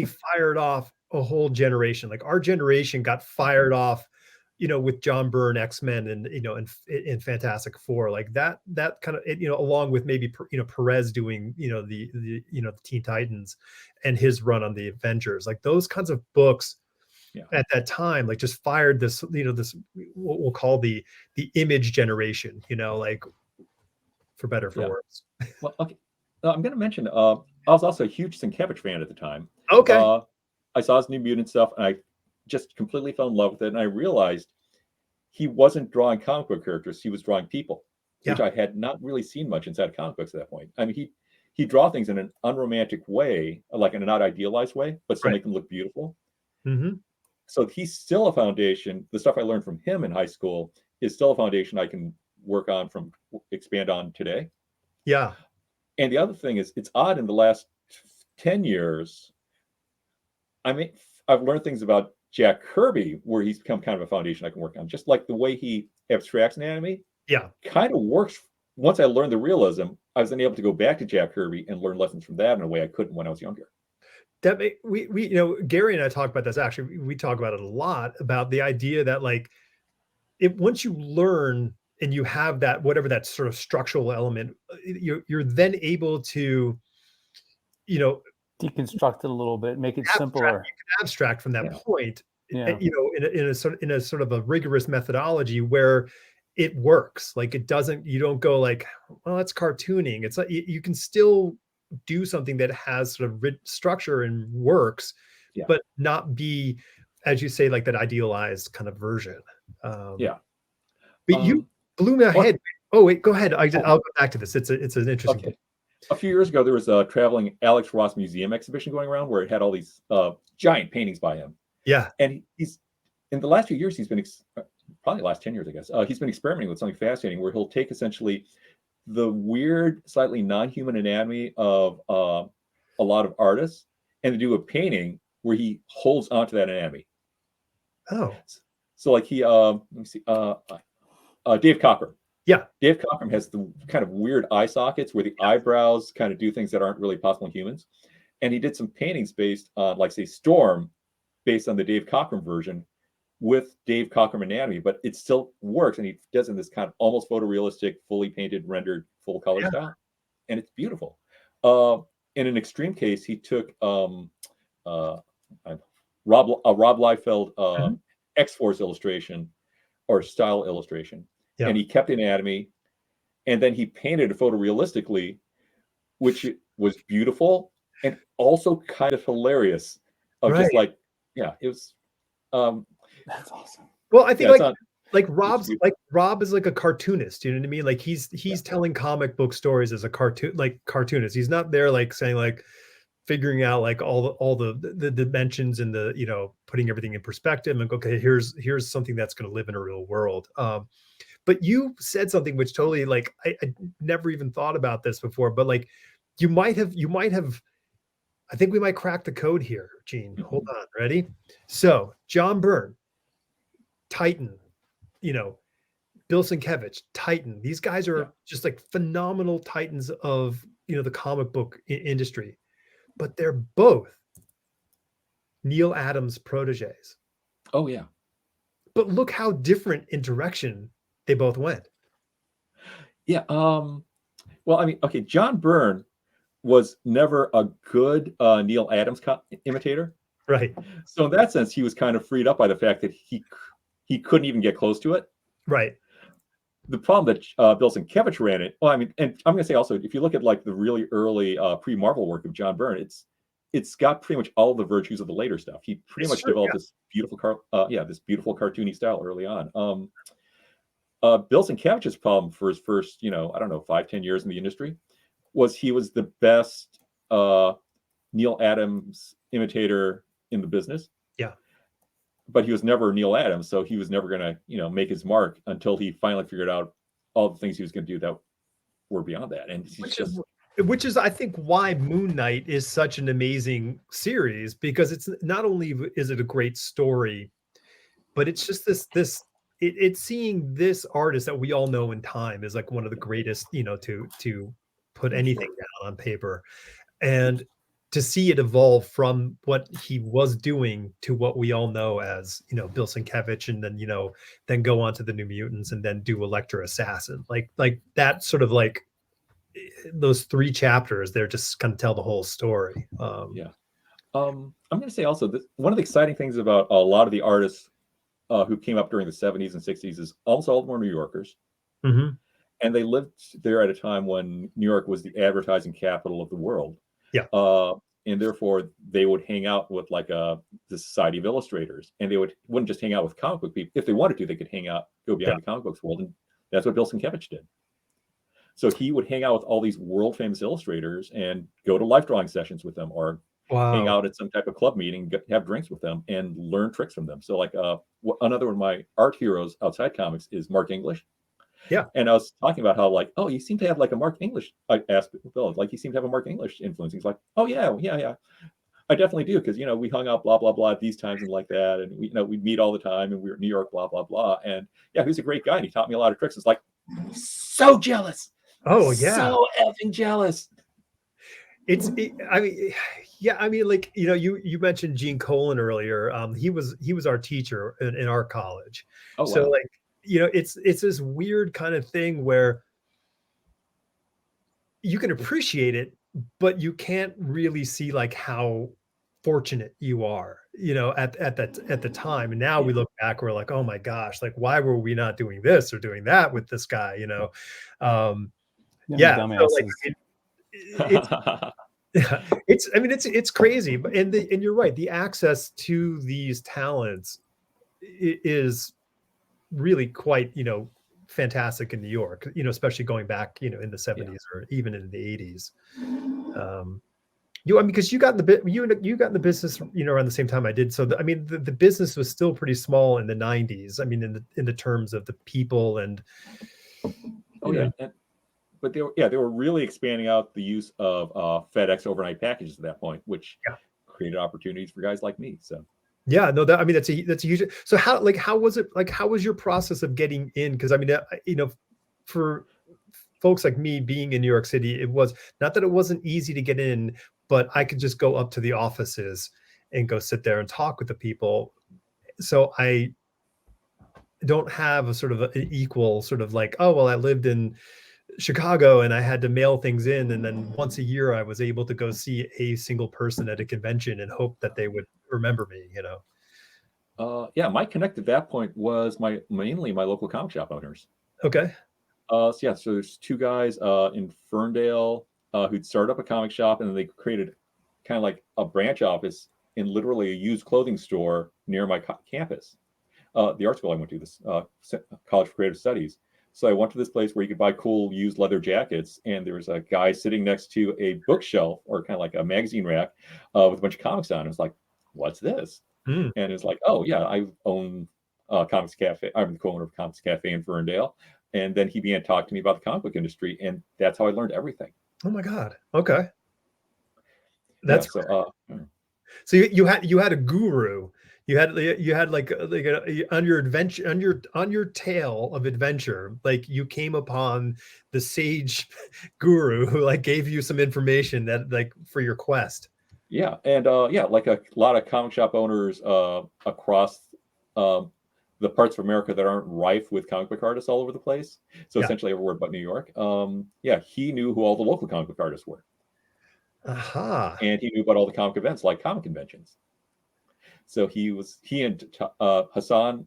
fired off a whole generation. Like our generation got fired off, with John Byrne, X-Men, and in Fantastic Four, like that kind of along with maybe Perez doing the Teen Titans and his run on the Avengers, like those kinds of books at that time, like just fired this this what we'll call the image generation, like for better for worse. Well, okay, I'm going to mention I was also a huge Sienkiewicz fan at the time. Okay. I saw his New Mutant stuff and I just completely fell in love with it. And I realized he wasn't drawing comic book characters. He was drawing people, which I had not really seen much inside of comic books at that point. I mean, he draw things in an unromantic way, like in a not idealized way, but still make them look beautiful. Mm-hmm. So he's still a foundation. The stuff I learned from him in high school is still a foundation I can work on expand on today. Yeah. And the other thing is, it's odd in the last 10 years, I mean, I've learned things about Jack Kirby where he's become kind of a foundation I can work on. Just like the way he abstracts anatomy, kind of works. Once I learned the realism, I was then able to go back to Jack Kirby and learn lessons from that in a way I couldn't when I was younger. We Gary and I talk about this. Actually, we talk about it a lot, about the idea that like once you learn and you have that, whatever that sort of structural element, you're then able to deconstruct it a little bit, make it simpler. You can abstract from that point, in a sort of a rigorous methodology where it works. Like you don't go like, well, that's cartooning. It's like you can still do something that has sort of structure and works, but not be, as you say, like that idealized kind of version. But you blew my head. Oh wait, go ahead. I'll go back to this. It's an interesting book. A few years ago, there was a traveling Alex Ross museum exhibition going around where it had all these giant paintings by him. Yeah. And he's, in the last few years, he's been, probably the last 10 years, I guess, he's been experimenting with something fascinating where he'll take essentially the weird, slightly non-human anatomy of a lot of artists and do a painting where he holds onto that anatomy. Oh. So like let me see, Dave Cockrum. Yeah. Dave Cockrum has the kind of weird eye sockets where the eyebrows kind of do things that aren't really possible in humans. And he did some paintings based on, like, say, Storm, based on the Dave Cockrum version with Dave Cockrum anatomy, but it still works. And he does in this kind of almost photorealistic, fully painted, rendered, full color style. And it's beautiful. In an extreme case, he took, I'm Rob Liefeld Mhm. X-Force illustration or style illustration, Yeah. and he kept anatomy, and then he painted it photorealistically, which was beautiful and also kind of hilarious. Of Right. just like, yeah, it was. That's awesome. Well, I think Yeah, it's not. like It's Rob is like a cartoonist, you know what I mean? Like he's telling comic book stories as a cartoonist. He's not there like saying like figuring out like all the dimensions and the, you know, putting everything in perspective and go, okay, here's something that's going to live in a real world. But you said something which totally like I never even thought about this before, but like you might have I think we might crack the code here, Gene. Hold on, ready? So John Byrne, Titan, you know, Bill Sienkiewicz, Titan. These guys Yeah. are just like phenomenal titans of, you know, the comic book industry, but they're both Neil Adams proteges. Oh yeah. But look how different in direction they both went. Yeah. Well, I mean, okay, John Byrne was never a good Neil Adams imitator. Right. So in that sense, he was kind of freed up by the fact that he couldn't even get close to it. Right. The problem that Bill Sienkiewicz ran it. Well, I mean, and I'm going to say also, if you look at like the really early pre-Marvel work of John Byrne, it's got pretty much all the virtues of the later stuff. He pretty much developed this beautiful this beautiful cartoony style early on. Bill Sienkiewicz's problem for his first, you know, I don't know, 5-10 years in the industry was he was the best Neil Adams imitator in the business. Yeah. But he was never Neil Adams, so he was never going to, you know, make his mark until he finally figured out all the things he was going to do that were beyond that. And which is I think why Moon Knight is such an amazing series, because it's not only is it a great story, but it's just it's seeing this artist that we all know in time is like one of the greatest, you know, to put anything down on paper, and to see it evolve from what he was doing to what we all know as, you know, Bill Sienkiewicz, and then, you know, then go on to the New Mutants and then do Electra Assassin, like that sort of like those 3 chapters, they're just kind of tell the whole story. I'm going to say also that one of the exciting things about a lot of the artists who came up during the 70s and 60s is almost all of them were New Yorkers. Mm-hmm. And they lived there at a time when New York was the advertising capital of the world. Yeah. And therefore, they would hang out with like the Society of Illustrators, and they wouldn't just hang out with comic book people. If they wanted to, they could go beyond the comic books world, and that's what Bill Sienkiewicz did. So he would hang out with all these world famous illustrators and go to life drawing sessions with them, or hang out at some type of club meeting, have drinks with them, and learn tricks from them. So like another one of my art heroes outside comics is Mark English. Yeah. And I was talking about how like, oh, you seem to have like a Mark English. I asked Bill, like, you seem to have a Mark English influence. He's like, oh yeah. I definitely do, because, you know, we hung out blah blah blah at these times and like that, and we, you know, we'd meet all the time, and we were in New York blah blah blah, and yeah, he's a great guy, and he taught me a lot of tricks. It's like, so jealous. Oh yeah, so effing jealous. I mean, yeah, I mean, like, you know, you mentioned Gene Colan earlier. He was our teacher in our college. Oh, so wow. Like, you know, it's this weird kind of thing where you can appreciate it, but you can't really see like how fortunate you are, you know, at the time. And now we look back, we're like, oh my gosh, like, why were we not doing this or doing that with this guy, you know? Yeah. So like, it's crazy, but and you're right, the access to these talents is really quite, you know, fantastic in New York, you know, especially going back, you know, in the 70s or even in the 80s. I mean, because you got in the business, you know, around the same time I did. So I mean, the business was still pretty small in the 90s. I mean, in the terms of the people and but they were really expanding out the use of FedEx overnight packages at that point, which created opportunities for guys like me. So yeah, no, I mean, that's a huge. So how was it? Like, how was your process of getting in? Because I mean, you know, for folks like me being in New York City, it was not that it wasn't easy to get in, but I could just go up to the offices and go sit there and talk with the people. So I don't have a sort of an equal sort of like, oh, well, I lived in Chicago, and I had to mail things in, and then once a year I was able to go see a single person at a convention and hope that they would remember me, you know. Yeah, my connect at that point was mainly my local comic shop owners. Okay. So there's two guys in Ferndale who'd started up a comic shop, and then they created kind of like a branch office in literally a used clothing store near my campus, the art school I went to, this College for Creative Studies. So I went to this place where you could buy cool used leather jackets, and there was a guy sitting next to a bookshelf or kind of like a magazine rack with a bunch of comics on. It was like, what's this? Mm. And it's like, oh yeah, I own Comics Cafe. I'm the co-owner of Comics Cafe in Ferndale. And then he began talking to me about the comic book industry, and that's how I learned everything. Oh my God. Okay. That's so you had a guru. You had like on your adventure, on your tale of adventure, like you came upon the sage guru who like gave you some information that like for your quest. Yeah, and like a lot of comic shop owners across the parts of America that aren't rife with comic book artists all over the place. So essentially everywhere but New York. He knew who all the local comic book artists were. Aha. And he knew about all the comic events like comic conventions. So he and Hassan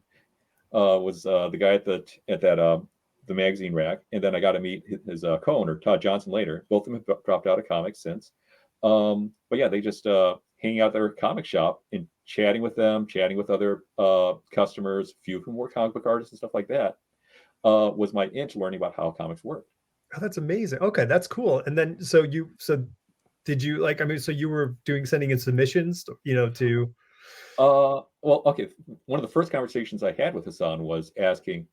was the guy at the magazine rack, and then I got to meet his co-owner Todd Johnson later. Both of them have dropped out of comics since. But yeah, they just hanging out at their comic shop and chatting with them, chatting with other customers, a few of whom were comic book artists and stuff like that, was my in to learning about how comics work. Oh, that's amazing. Okay, that's cool. And then so did you like, I mean, so you were sending in submissions, you know, to well, okay. One of the first conversations I had with Hassan was asking,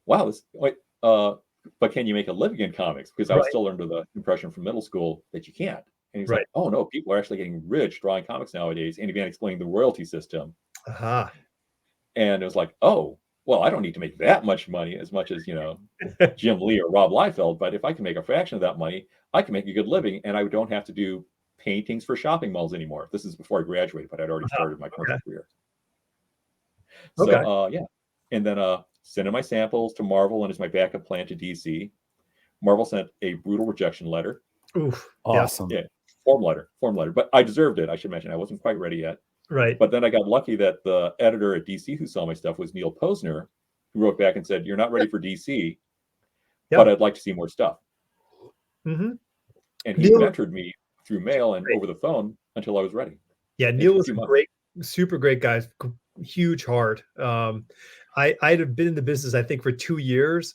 wow, but can you make a living in comics? Because I was still under the impression from middle school that you can't. And he's like, oh no, people are actually getting rich drawing comics nowadays. And he began explaining the royalty system. Aha. And it was like, oh, well, I don't need to make that much money as much as, you know, Jim Lee or Rob Liefeld. But if I can make a fraction of that money, I can make a good living, and I don't have to do paintings for shopping malls anymore. This is before I graduated, but I'd already started my commercial career. So yeah. And then sent in my samples to Marvel, and as my backup plan to DC. Marvel sent a brutal rejection letter. Oof. Awesome. Yeah. Form letter. But I deserved it. I should mention I wasn't quite ready yet. Right. But then I got lucky that the editor at DC who saw my stuff was Neil Posner, who wrote back and said, "You're not ready for DC, but I'd like to see more stuff." Mm-hmm. And he mentored me through mail and over the phone until I was ready. Yeah, Neil was a great, super great guy, huge heart. I'd have been in the business, I think, for 2 years.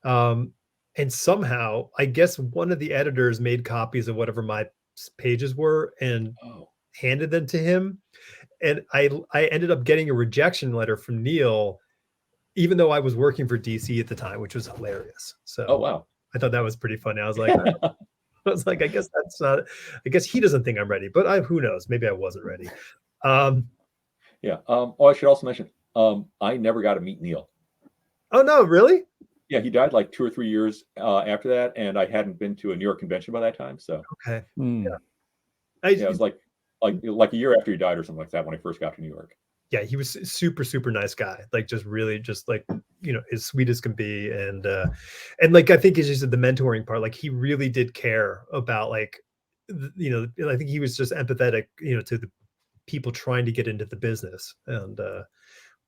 And somehow, I guess one of the editors made copies of whatever my pages were and handed them to him. And I ended up getting a rejection letter from Neil, even though I was working for DC at the time, which was hilarious. So I thought that was pretty funny. I was like, I guess that's not, I guess he doesn't think I'm ready, but who knows? Maybe I wasn't ready. Yeah. I should also mention, I never got to meet Neil. Oh no, really? Yeah, he died like 2 or 3 years after that, and I hadn't been to a New York convention by that time. So okay, yeah, it was like a year after he died or something like that when I first got to New York. Yeah, he was super, super nice guy. Like just really just like, you know, as sweet as can be. And like, I think it's just the mentoring part. Like he really did care about like, you know, I think he was just empathetic, you know, to the people trying to get into the business, and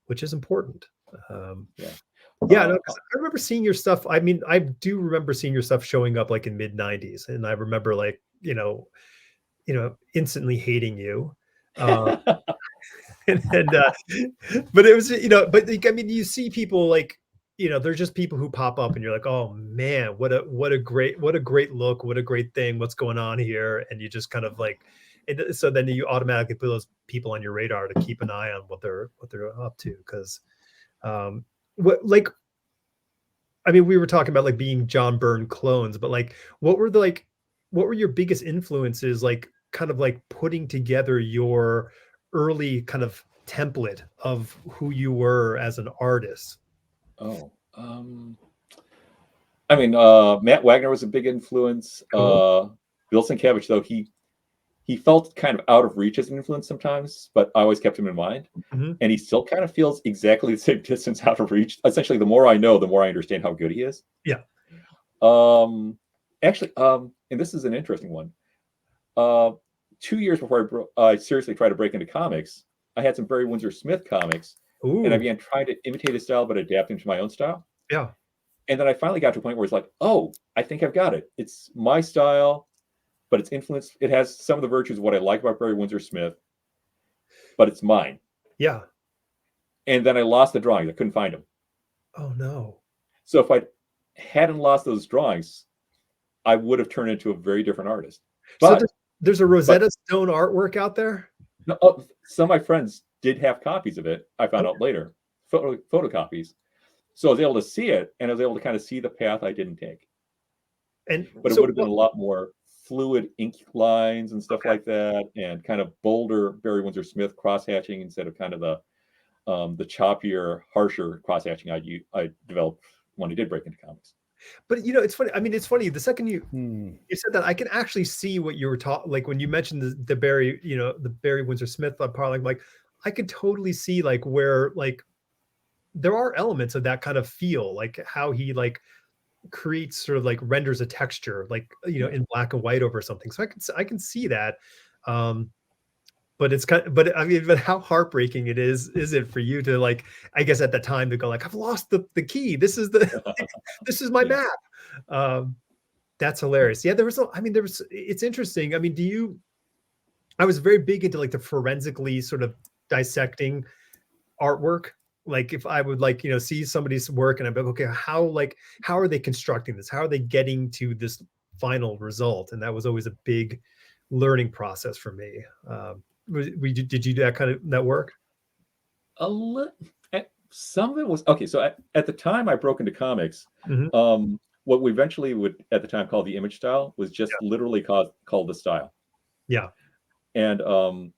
which is important. Yeah, no, I remember seeing your stuff. I mean, I do remember seeing your stuff showing up like in mid 90s. And I remember like, you know, instantly hating you. But it was, you know, but like, I mean, you see people like, you know, they're just people who pop up and you're like, oh man, what a great look, what a great thing, what's going on here. And you just kind of like, so then you automatically put those people on your radar to keep an eye on what they're up to. Cause like, I mean, we were talking about like being John Byrne clones, but like, what were your biggest influences, like kind of like putting together your early kind of template of who you were as an artist? I mean, Matt Wagner was a big influence. Cool. Bill Sienkiewicz, though, he felt kind of out of reach as an influence sometimes, but I always kept him in mind. Mm-hmm. And he still kind of feels exactly the same distance out of reach. Essentially, the more I know, the more I understand how good he is. Yeah. Actually, and this is an interesting one. 2 years before I seriously tried to break into comics, I had some Barry Windsor Smith comics, and I Ooh, began trying to imitate his style, but adapt him to my own style. yeah. And then I finally got to a point where it's like, oh, I think I've got it. It's my style, but it's influenced. It has some of the virtues of what I like about Barry Windsor Smith, but it's mine. Yeah. And then I lost the drawings. I couldn't find them. Oh no. So if I hadn't lost those drawings, I would have turned into a very different artist. So But there's a Rosetta Stone artwork out there? some of my friends did have copies of it. I found out later, photocopies. So I was able to see it, and I was able to kind of see the path I didn't take. But it would have been a lot more fluid ink lines and stuff like that, and kind of bolder Barry Windsor Smith cross hatching instead of kind of the choppier, harsher cross hatching I developed when I did break into comics. But it's funny. I mean, it's funny. The second you said that, I can actually see what you were talking. Like when you mentioned the Barry, the Barry Windsor Smith part, like I could totally see like where like there are elements of that kind of feel, like how he like creates sort of like renders a texture, like in black and white over something. So I can see that. But it's but I mean, but how heartbreaking it is it for you to like, I guess at the time to go like, I've lost the key. This is this is my map. That's hilarious. Yeah, it's interesting. I mean, I was very big into like the forensically sort of dissecting artwork. Like if I would like, see somebody's work and I'm like, okay, how are they constructing this? How are they getting to this final result? And that was always a big learning process for me. Did you do that kind of that work? Some of it was okay. So at the time I broke into comics, what we eventually would at the time call the image style was just literally called the style. Yeah. And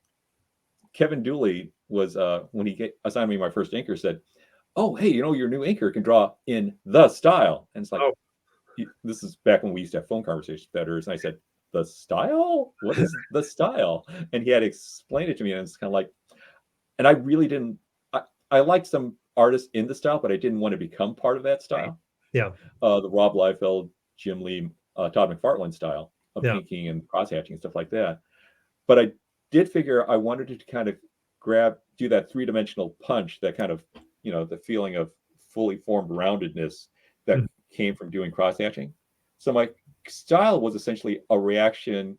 Kevin Dooley was when he assigned me my first inker, said, "Oh, hey, your new inker can draw in the style." And it's like, this is back when we used to have phone conversations with editors, and I said, "The style? What is the style?" And he had explained it to me, and it's kind of like, and I really didn't. I liked some artists in the style, but I didn't want to become part of that style. Yeah. The Rob Liefeld, Jim Lee, Todd McFarlane style of inking and cross hatching and stuff like that. But I did figure I wanted to kind of do that three-dimensional punch, that kind of, the feeling of fully formed roundedness that came from doing cross hatching. So my style was essentially a reaction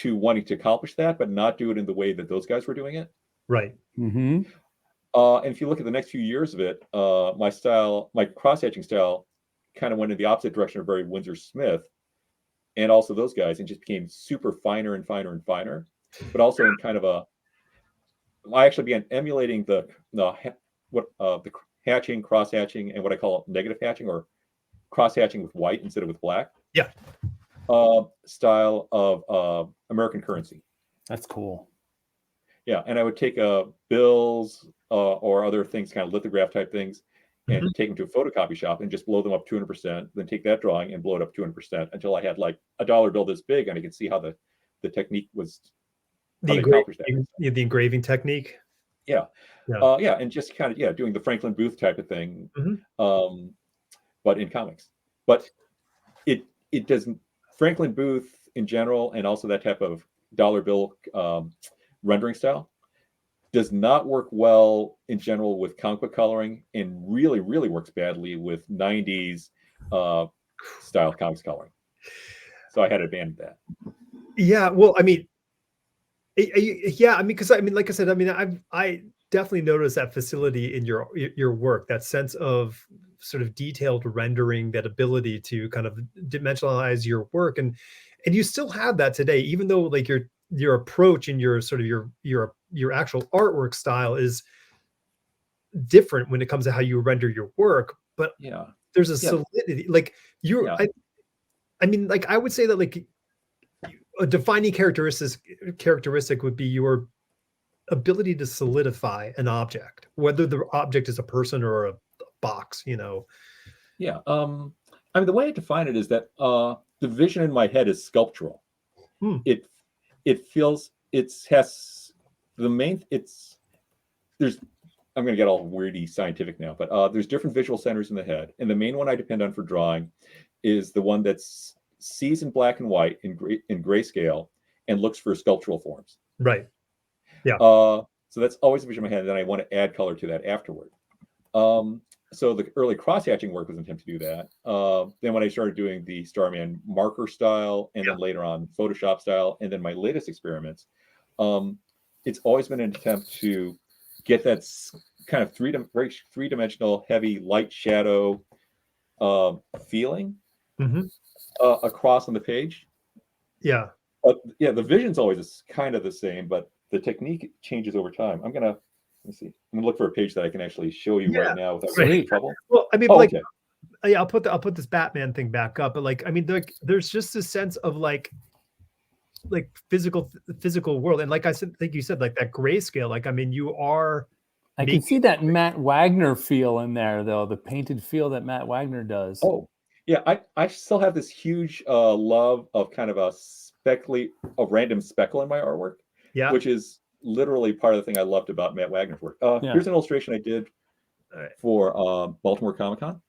to wanting to accomplish that, but not do it in the way that those guys were doing it. Right. And if you look at the next few years of it, my cross hatching style kind of went in the opposite direction of Barry Windsor Smith and also those guys, and just became super finer and finer and finer, but also in kind of I actually began emulating the hatching, cross hatching, and what I call negative hatching, or cross hatching with white instead of with black. Yeah. Style of American Currency. That's cool. Yeah, and I would take bills or other things, kind of lithograph type things, and take them to a photocopy shop and just blow them up 200%. Then take that drawing and blow it up 200% until I had like a dollar bill this big, and I could see how the technique was. The engraving technique. Yeah. And just kind of doing the Franklin Booth type of thing, but in comics. But it doesn't. Franklin Booth in general, and also that type of dollar bill rendering style, does not work well in general with comic book coloring, and really, really works badly with 90s style comics coloring. So I had to abandon that. Yeah, well, I mean, because like I said, I definitely noticed that facility in your work, that sense of sort of detailed rendering, that ability to kind of dimensionalize your work, and you still have that today, even though like your approach and your sort of your actual artwork style is different when it comes to how you render your work. But there's a solidity, like I mean, like I would say that like a defining characteristic would be your ability to solidify an object, whether the object is a person or a box, Yeah. I mean, the way I define it is that the vision in my head is sculptural. It feels I'm going to get all weirdy scientific now, but there's different visual centers in the head, and the main one I depend on for drawing is the one that's sees in black and white in grayscale and looks for sculptural forms. Right. Yeah. So that's always a vision in my head. And then I want to add color to that afterward. So the early cross-hatching work was intended to do that. Then when I started doing the Starman marker style, and then later on Photoshop style, and then my latest experiments, it's always been an attempt to get that kind of very three-dimensional, heavy light shadow feeling across on the page. Yeah. But yeah, the vision's always kind of the same, but the technique changes over time. Let me see. I'm gonna look for a page that I can actually show you right now without getting in trouble. Well, I mean, okay. Yeah, I'll put this Batman thing back up, but like, I mean, there's just a sense of like physical world, and like I said, like you said, like that grayscale. Like, I mean, I can see that Matt Wagner feel in there, though, the painted feel that Matt Wagner does. Oh, yeah, I still have this huge love of kind of a random speckle in my artwork, which is literally part of the thing I loved about Matt Wagner's work. Here's an illustration I did for Baltimore Comic-Con.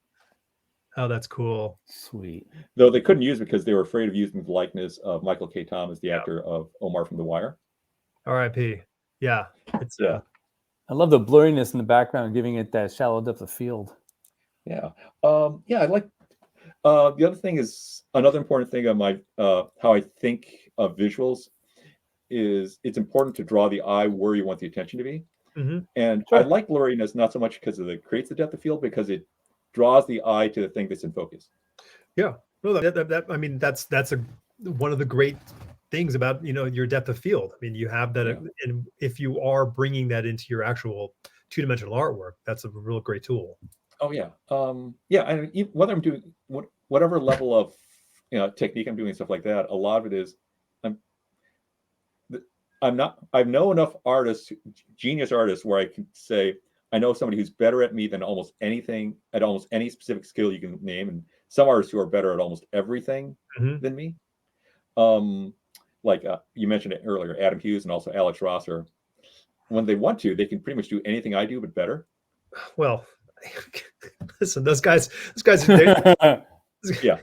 Oh, that's cool. Sweet. Though they couldn't use it because they were afraid of using the likeness of Michael K. Thomas, the actor of Omar from The Wire. R.I.P. Yeah. It's I love the blurriness in the background, giving it that shallow depth of field. Yeah. I like the other thing is another important thing on my how I think of visuals is it's important to draw the eye where you want the attention to be. And I like blurriness not so much because it creates the depth of field, because it draws the eye to the thing that's in focus. Yeah. No, I mean, that's one of the great things about, your depth of field. I mean, you have that, and if you are bringing that into your actual two-dimensional artwork, that's a real great tool. Oh yeah. I mean, whether I'm doing whatever level of technique I'm doing, stuff like that, a lot of it is I know enough artists, genius artists, where I can say I know somebody who's better at me than almost anything, at almost any specific skill you can name, and some artists who are better at almost everything than me. Like you mentioned it earlier, Adam Hughes and also Alex Rosser. When they want to, they can pretty much do anything I do, but better. Well, listen, those guys, yeah,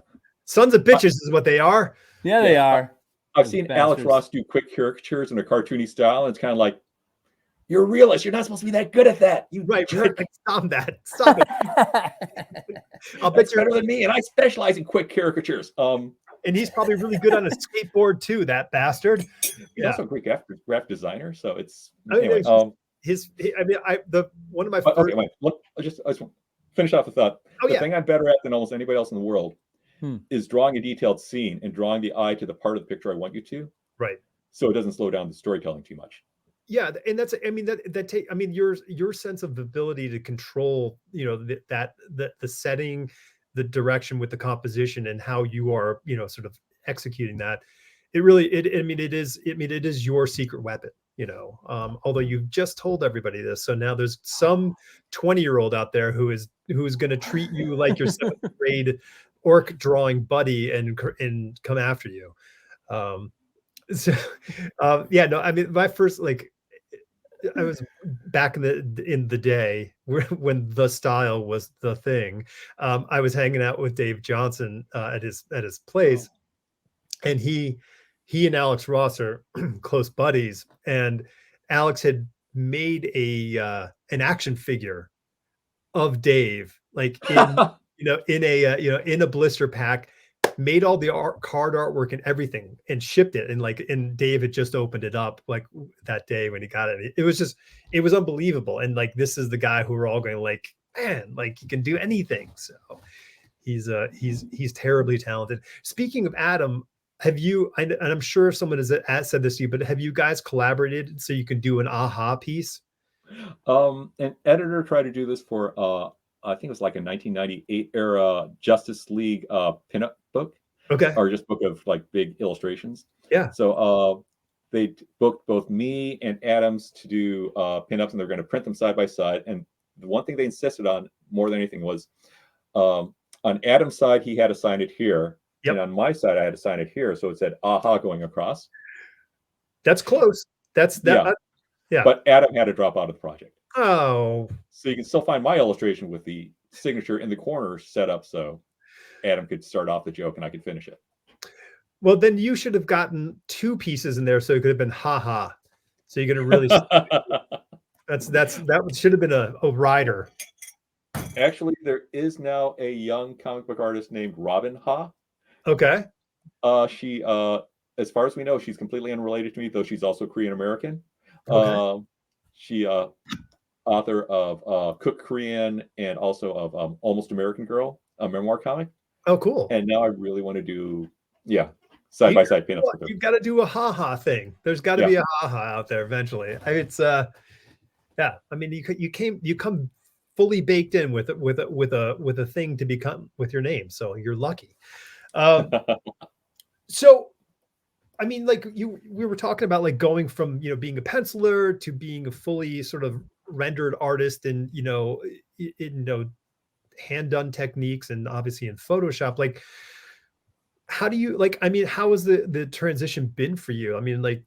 sons of bitches is what they are. Yeah, they are. I've seen Alex Ross do quick caricatures in a cartoony style, and it's kind of like, you're a realist. You're not supposed to be that good at that. You jerk. Right. Stop that. Stop it. I'll bet you're better than me, and I specialize in quick caricatures. And he's probably really good on a skateboard too, that bastard. He's also a great graphic designer, so it's anyway. One of my first... okay, wait. Look, I just finish off the thought. The thing I'm better at than almost anybody else in the world is drawing a detailed scene and drawing the eye to the part of the picture I want you to. Right. So it doesn't slow down the storytelling too much. Yeah, and that's, I mean, your sense of ability to control, the setting, the direction with the composition, and how you are, sort of executing that. It really, it is your secret weapon, although you've just told everybody this. So now there's some 20-year-old out there who is going to treat you like your 7th grade orc drawing buddy and come after you. I mean, my first, I was back in the day when the style was the thing. I was hanging out with Dave Johnson at his place, and he and Alex Ross are close buddies, and Alex had made an action figure of Dave, like in a blister pack, made all the card artwork and everything, and shipped it. And Dave had just opened it up like that day when he got it. It was unbelievable. And like, this is the guy who we're all going like, man, like he can do anything. So he's terribly talented. Speaking of Adam, have you, and I'm sure someone has said this to you, but have you guys collaborated so you can do an aha piece? An editor tried to do this for I think it was like a 1998 era Justice League pinup book. Okay. Or just book of like big illustrations. Yeah. So they booked both me and Adams to do pinups, and they're going to print them side by side. And the one thing they insisted on more than anything was on Adam's side, he had to sign it here. Yep. And on my side, I had to sign it here. So it said aha going across. That's close. That's that. Yeah. But Adam had to drop out of the project. Oh. So you can still find my illustration with the signature in the corner set up. So Adam could start off the joke and I could finish it. Well, then you should have gotten 2 pieces in there, so it could have been ha. So you're gonna really that should have been a rider. Actually, there is now a young comic book artist named Robin Ha. Okay. She as far as we know, she's completely unrelated to me, though she's also Korean American. Okay. She author of Cook Korean and also of Almost American Girl, a memoir comic. Oh, cool. And now I really want to do side by side pinups with her. You've got to do a ha thing. There's got to be a ha out there eventually. It's yeah. I mean, you come fully baked in with a thing to become with your name, so you're lucky. So, I mean, like we were talking about like going from being a penciler to being a fully sort of rendered artist, and hand done techniques, and obviously in Photoshop. Like, how do you how has the transition been for you? I mean, like,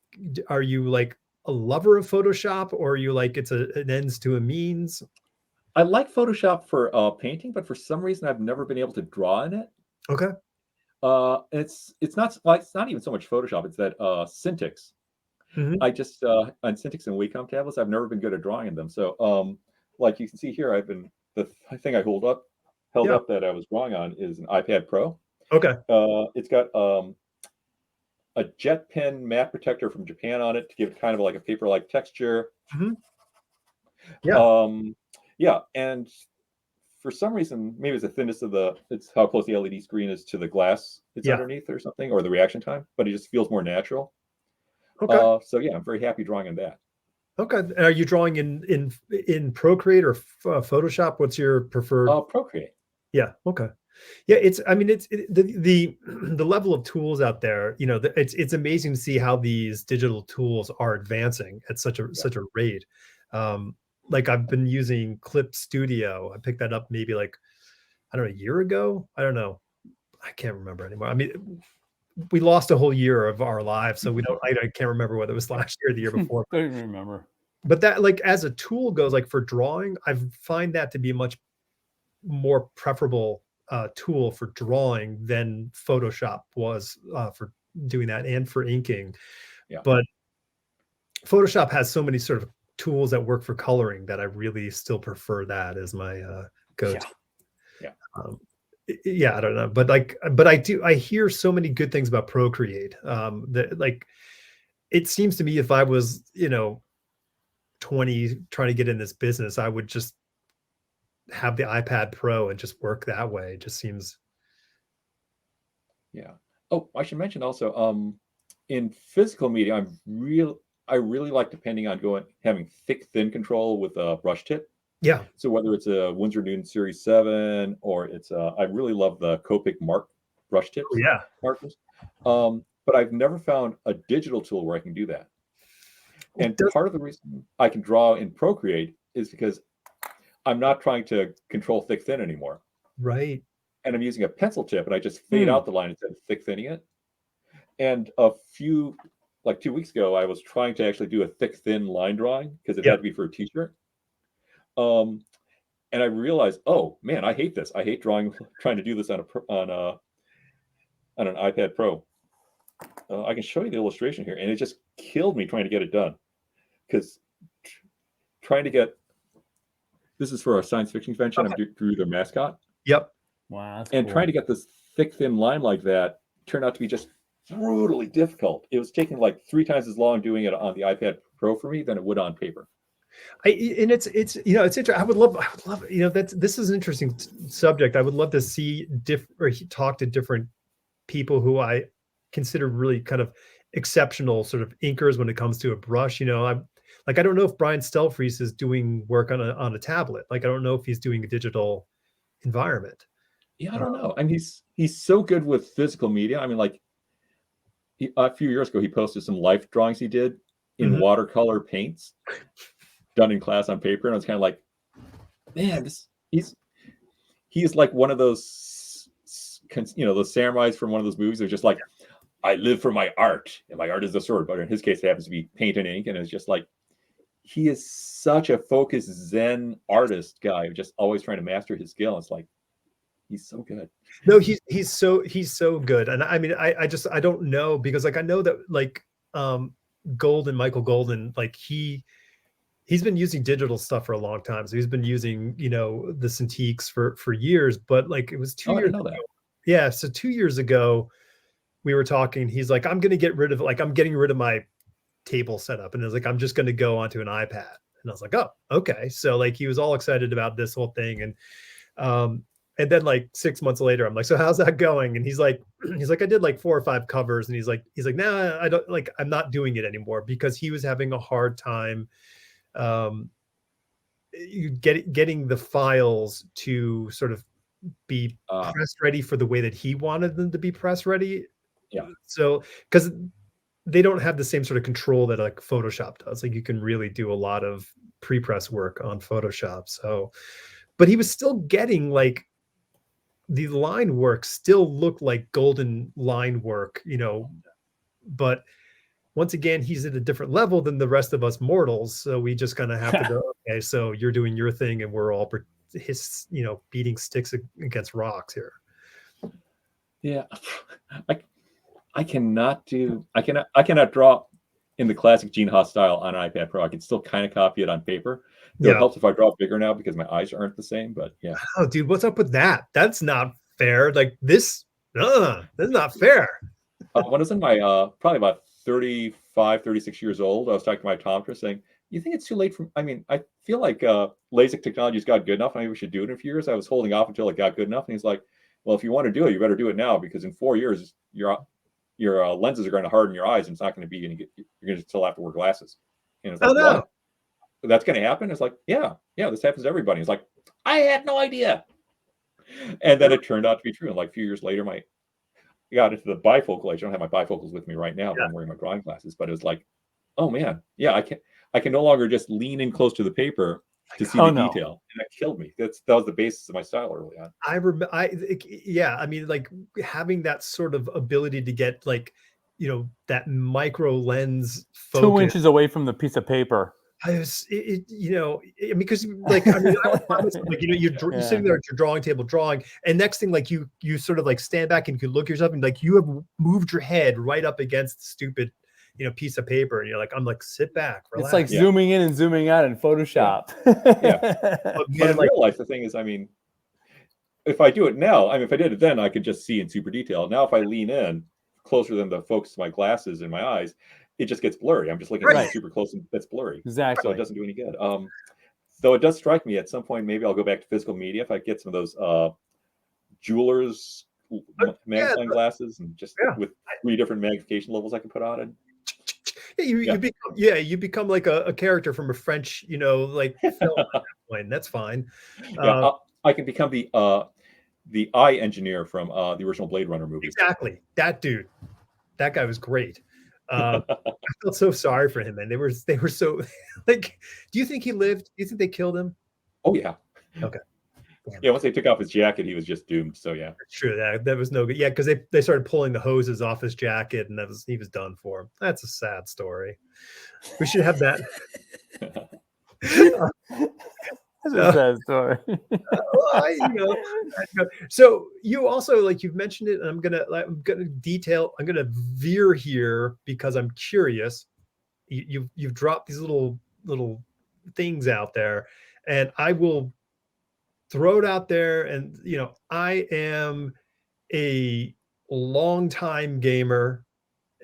are you like a lover of Photoshop, or are you like it's an ends to a means? I like Photoshop for painting, but for some reason I've never been able to draw in it. Okay. It's not even so much Photoshop. It's that Cintiq. Mm-hmm. I just on Cintiq and Wacom tablets, I've never been good at drawing in them. So like you can see here, the thing I held up that I was drawing on is an iPad Pro. Okay. It's got a jet pen matte protector from Japan on it to give it kind of like a paper-like texture. Mm-hmm. Yeah. And for some reason, maybe it's the thinness of it's how close the LED screen is to the glass it's underneath or something, or the reaction time, but it just feels more natural. Okay. So yeah, I'm very happy drawing on that. Okay. And are you drawing in Procreate or Photoshop? What's your preferred? Procreate. Yeah. Okay. Yeah. The level of tools out there. It's amazing to see how these digital tools are advancing at such a rate. Like I've been using Clip Studio. I picked that up maybe like, I don't know, a year ago. I don't know. I can't remember anymore. I mean, we lost a whole year of our lives, so I can't remember whether it was last year or the year before. I don't remember. But that, like, as a tool goes, like for drawing, I find that to be a much more preferable tool for drawing than Photoshop was for doing that and for inking. Yeah. But Photoshop has so many sort of tools that work for coloring that I really still prefer that as my go-to. Yeah. I don't know, but I hear so many good things about Procreate. That, like, it seems to me if I was 20 trying to get in this business, I would just have the iPad Pro and just work that way. It just seems. Yeah. Oh, I should mention also, in physical media, I really like depending on having thick, thin control with a brush tip. Yeah. So whether it's a Winsor Newton Series 7 or it's I really love the Copic Mark brush tips. Oh, yeah. Markers. But I've never found a digital tool where I can do that. And part of the reason I can draw in Procreate is because I'm not trying to control thick thin anymore. Right. And I'm using a pencil tip and I just fade out the line instead of thick thinning it. And like 2 weeks ago, I was trying to actually do a thick thin line drawing because it had to be for a t-shirt. And I realized, oh man, I hate this. I hate trying to do this on an iPad Pro. I can show you the illustration here, and it just killed me trying to get it done. Because this is for a science fiction convention. I drew their mascot. Yep. Wow. That's and cool. trying to get this thick, thin line like that turned out to be just brutally difficult. It was taking like 3 times as long doing it on the iPad Pro for me than it would on paper. It's interesting. I would love this is an interesting subject. I would love to see talk to different people who I consider really kind of exceptional sort of inkers when it comes to a brush. I don't know if Brian Stelfreeze is doing work on a tablet. Like, I don't know if he's doing a digital environment. Yeah, I don't know. I mean, he's so good with physical media. I mean, like a few years ago, he posted some life drawings he did in watercolor paints done in class on paper, and I was kind of like, man, he's like one of those those samurais from one of those movies. They're just like, I live for my art, and my art is the sword. But in his case, it happens to be paint and ink, and it's just like, he is such a focused Zen artist guy, just always trying to master his skill. It's like, He's so good. No, he's so good. And I mean, I don't know, because like I know that like Michael Golden, like he's been using digital stuff for a long time. So he's been using, the Cintiqs for years, but like it was 2 Oh, I years didn't know ago. that. Yeah, so 2 years ago we were talking. He's like, I'm getting rid of my table setup, and I was like, I'm just going to go onto an iPad. And I was like, oh, okay. So like he was all excited about this whole thing, and then like 6 months later, I'm like, so how's that going? And he's like, I did like 4 or 5 covers, and he's like, nah, I don't like, I'm not doing it anymore, because he was having a hard time getting the files to sort of be press ready for the way that he wanted them to be press ready. Yeah. So, because they don't have the same sort of control that like Photoshop does. Like you can really do a lot of pre-press work on Photoshop. So, but he was still getting like the line work still looked like golden line work, but once again, he's at a different level than the rest of us mortals. So we just kind of have to go, okay, so you're doing your thing and we're all beating sticks against rocks here. Yeah. I cannot draw in the classic Gene Haas style on an iPad Pro. I can still kind of copy it on paper. Though it helps if I draw bigger now because my eyes aren't the same, but yeah. Oh, dude, what's up with that? That's not fair. Like this, that's not fair. When I was in my probably about 35, 36 years old, I was talking to my optometrist saying, you think it's too late for, I feel like LASIK technology's got good enough. Maybe we should do it in a few years. I was holding off until it got good enough. And he's like, well, if you want to do it, you better do it now, because in 4 years, your lenses are going to harden your eyes, and it's not going to be any good. You're going to still have to wear glasses. And it's like, what? That's going to happen? It's like, yeah, this happens to everybody. It's like, I had no idea. And then it turned out to be true. And like a few years later, I got into the bifocal. I don't have my bifocals with me right now, but I'm wearing my drawing glasses. But it was like, oh man, yeah, I can no longer just lean in close to the paper to see the detail, and that killed me. That was the basis of my style early on. I mean, like having that sort of ability to get like, that micro lens focus 2 inches away from the piece of paper. Because like, I mean, like, you're sitting there at your drawing table drawing, and next thing, like you sort of like stand back and you can look at yourself, and like you have moved your head right up against the stupid, piece of paper, and you're like, I'm like, sit back, relax. It's like zooming in and zooming out in Photoshop. Yeah. But in real life, the thing is, I mean, if I do it now, if I did it then, I could just see in super detail. Now, if I lean in closer than the focus of my glasses in my eyes, it just gets blurry. I'm just looking at super close, and that's blurry. Exactly. So it doesn't do any good. Though it does strike me at some point, maybe I'll go back to physical media if I get some of those jewelers magnifying glasses, and just with 3 different magnification levels I can put on it. You become like a character from a French, like film at that point. That's fine. I can become the eye engineer from the original Blade Runner movies. Exactly. That dude. That guy was great. I felt so sorry for him, man. They were so like, do you think he lived? Do you think they killed him? Oh yeah. Okay. Yeah, once they took off his jacket, he was just doomed. So yeah. That's true. That was no good. Yeah, because they started pulling the hoses off his jacket, and he was done for. That's a sad story. We should have that. That's a sad story. So you also, like, you've mentioned it, and I'm gonna veer here because I'm curious. You've dropped these little things out there, and I will throw it out there. And I am a longtime gamer,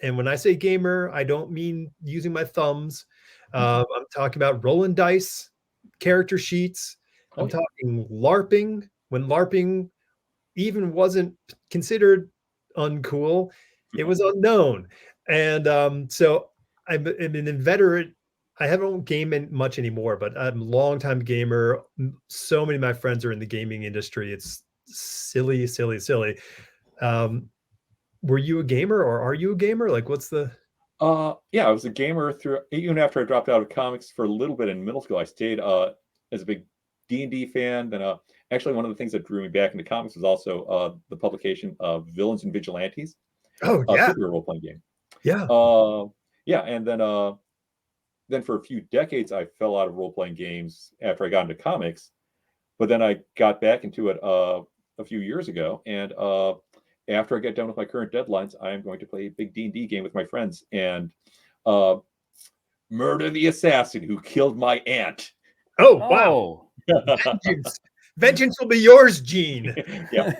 and when I say gamer, I don't mean using my thumbs. I'm talking about rolling dice, character sheets. I'm talking LARPing, when LARPing even wasn't considered uncool. It was unknown. And so I'm an inveterate. I haven't gamed much anymore, but I'm a longtime gamer. So many of my friends are in the gaming industry. It's silly. Were you a gamer, or are you a gamer? Like, what's the... Yeah, I was a gamer even after I dropped out of comics for a little bit in middle school. I stayed as a big D&D fan. Then actually one of the things that drew me back into comics was also the publication of Villains and Vigilantes. Oh yeah, super role-playing game. Yeah. Yeah, and then for a few decades I fell out of role-playing games after I got into comics, but then I got back into it a few years ago, and after I get done with my current deadlines, I am going to play a big D&D game with my friends and murder the assassin who killed my aunt. Oh, wow. Vengeance. Vengeance will be yours, Gene. Yeah.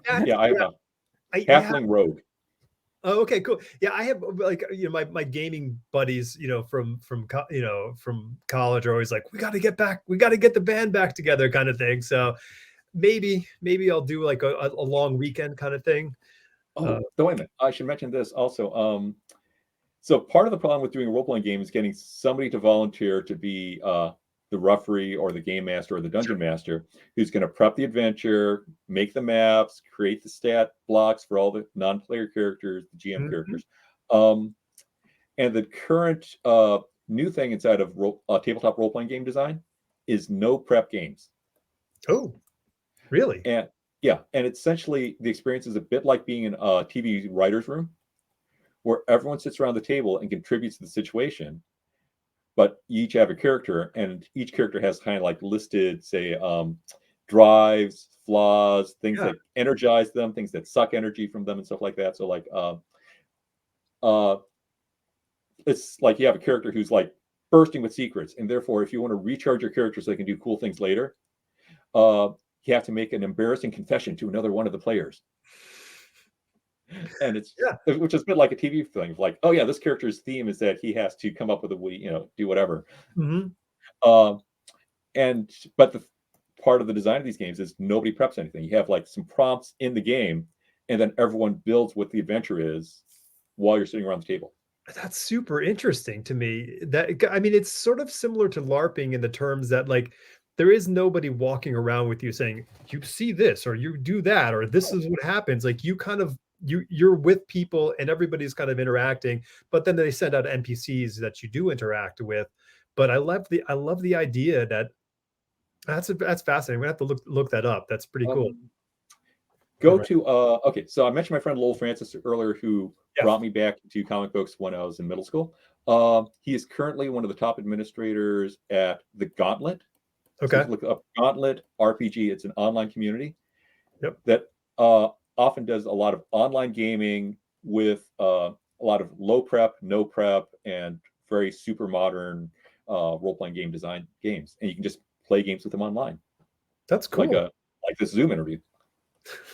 I'm a halfling rogue. Oh, okay, cool. Yeah, I have like my gaming buddies, from college are always like, we got to get the band back together, kind of thing. So maybe I'll do like a long weekend kind of thing. Oh, wait a minute. I should mention this also. So part of the problem with doing a role-playing game is getting somebody to volunteer to be the referee or the game master or the dungeon master, who's going to prep the adventure, make the maps, create the stat blocks for all the non-player characters, the GM characters. And the current new thing inside of tabletop role-playing game design is no prep games. Oh, really? And essentially the experience is a bit like being in a TV writer's room, where everyone sits around the table and contributes to the situation, but you each have a character, and each character has kind of like listed, say, drives, flaws, things that energize them, things that suck energy from them, and stuff like that. So like, it's like you have a character who's like bursting with secrets, and therefore, if you want to recharge your character so they can do cool things later, you have to make an embarrassing confession to another one of the players. And it's which is a bit like a TV thing, like, oh yeah, this character's theme is that he has to come up with do whatever. But the part of the design of these games is nobody preps anything. You have like some prompts in the game, and then everyone builds what the adventure is while you're sitting around the table. That's super interesting to me. It's sort of similar to LARPing in the terms that like there is nobody walking around with you saying, you see this or you do that or this is what happens. Like you kind of you're with people and everybody's kind of interacting, but then they send out NPCs that you do interact with. But I love the idea that's fascinating. We're gonna have to look that up. That's pretty cool. Okay, so I mentioned my friend Lowell Francis earlier, who brought me back to comic books when I was in middle school. He is currently one of the top administrators at the Gauntlet. Okay. So look up Gauntlet RPG. It's an online community that often does a lot of online gaming with a lot of low prep, no prep, and very super modern role-playing game design games. And you can just play games with them online. That's cool. Like this Zoom interview.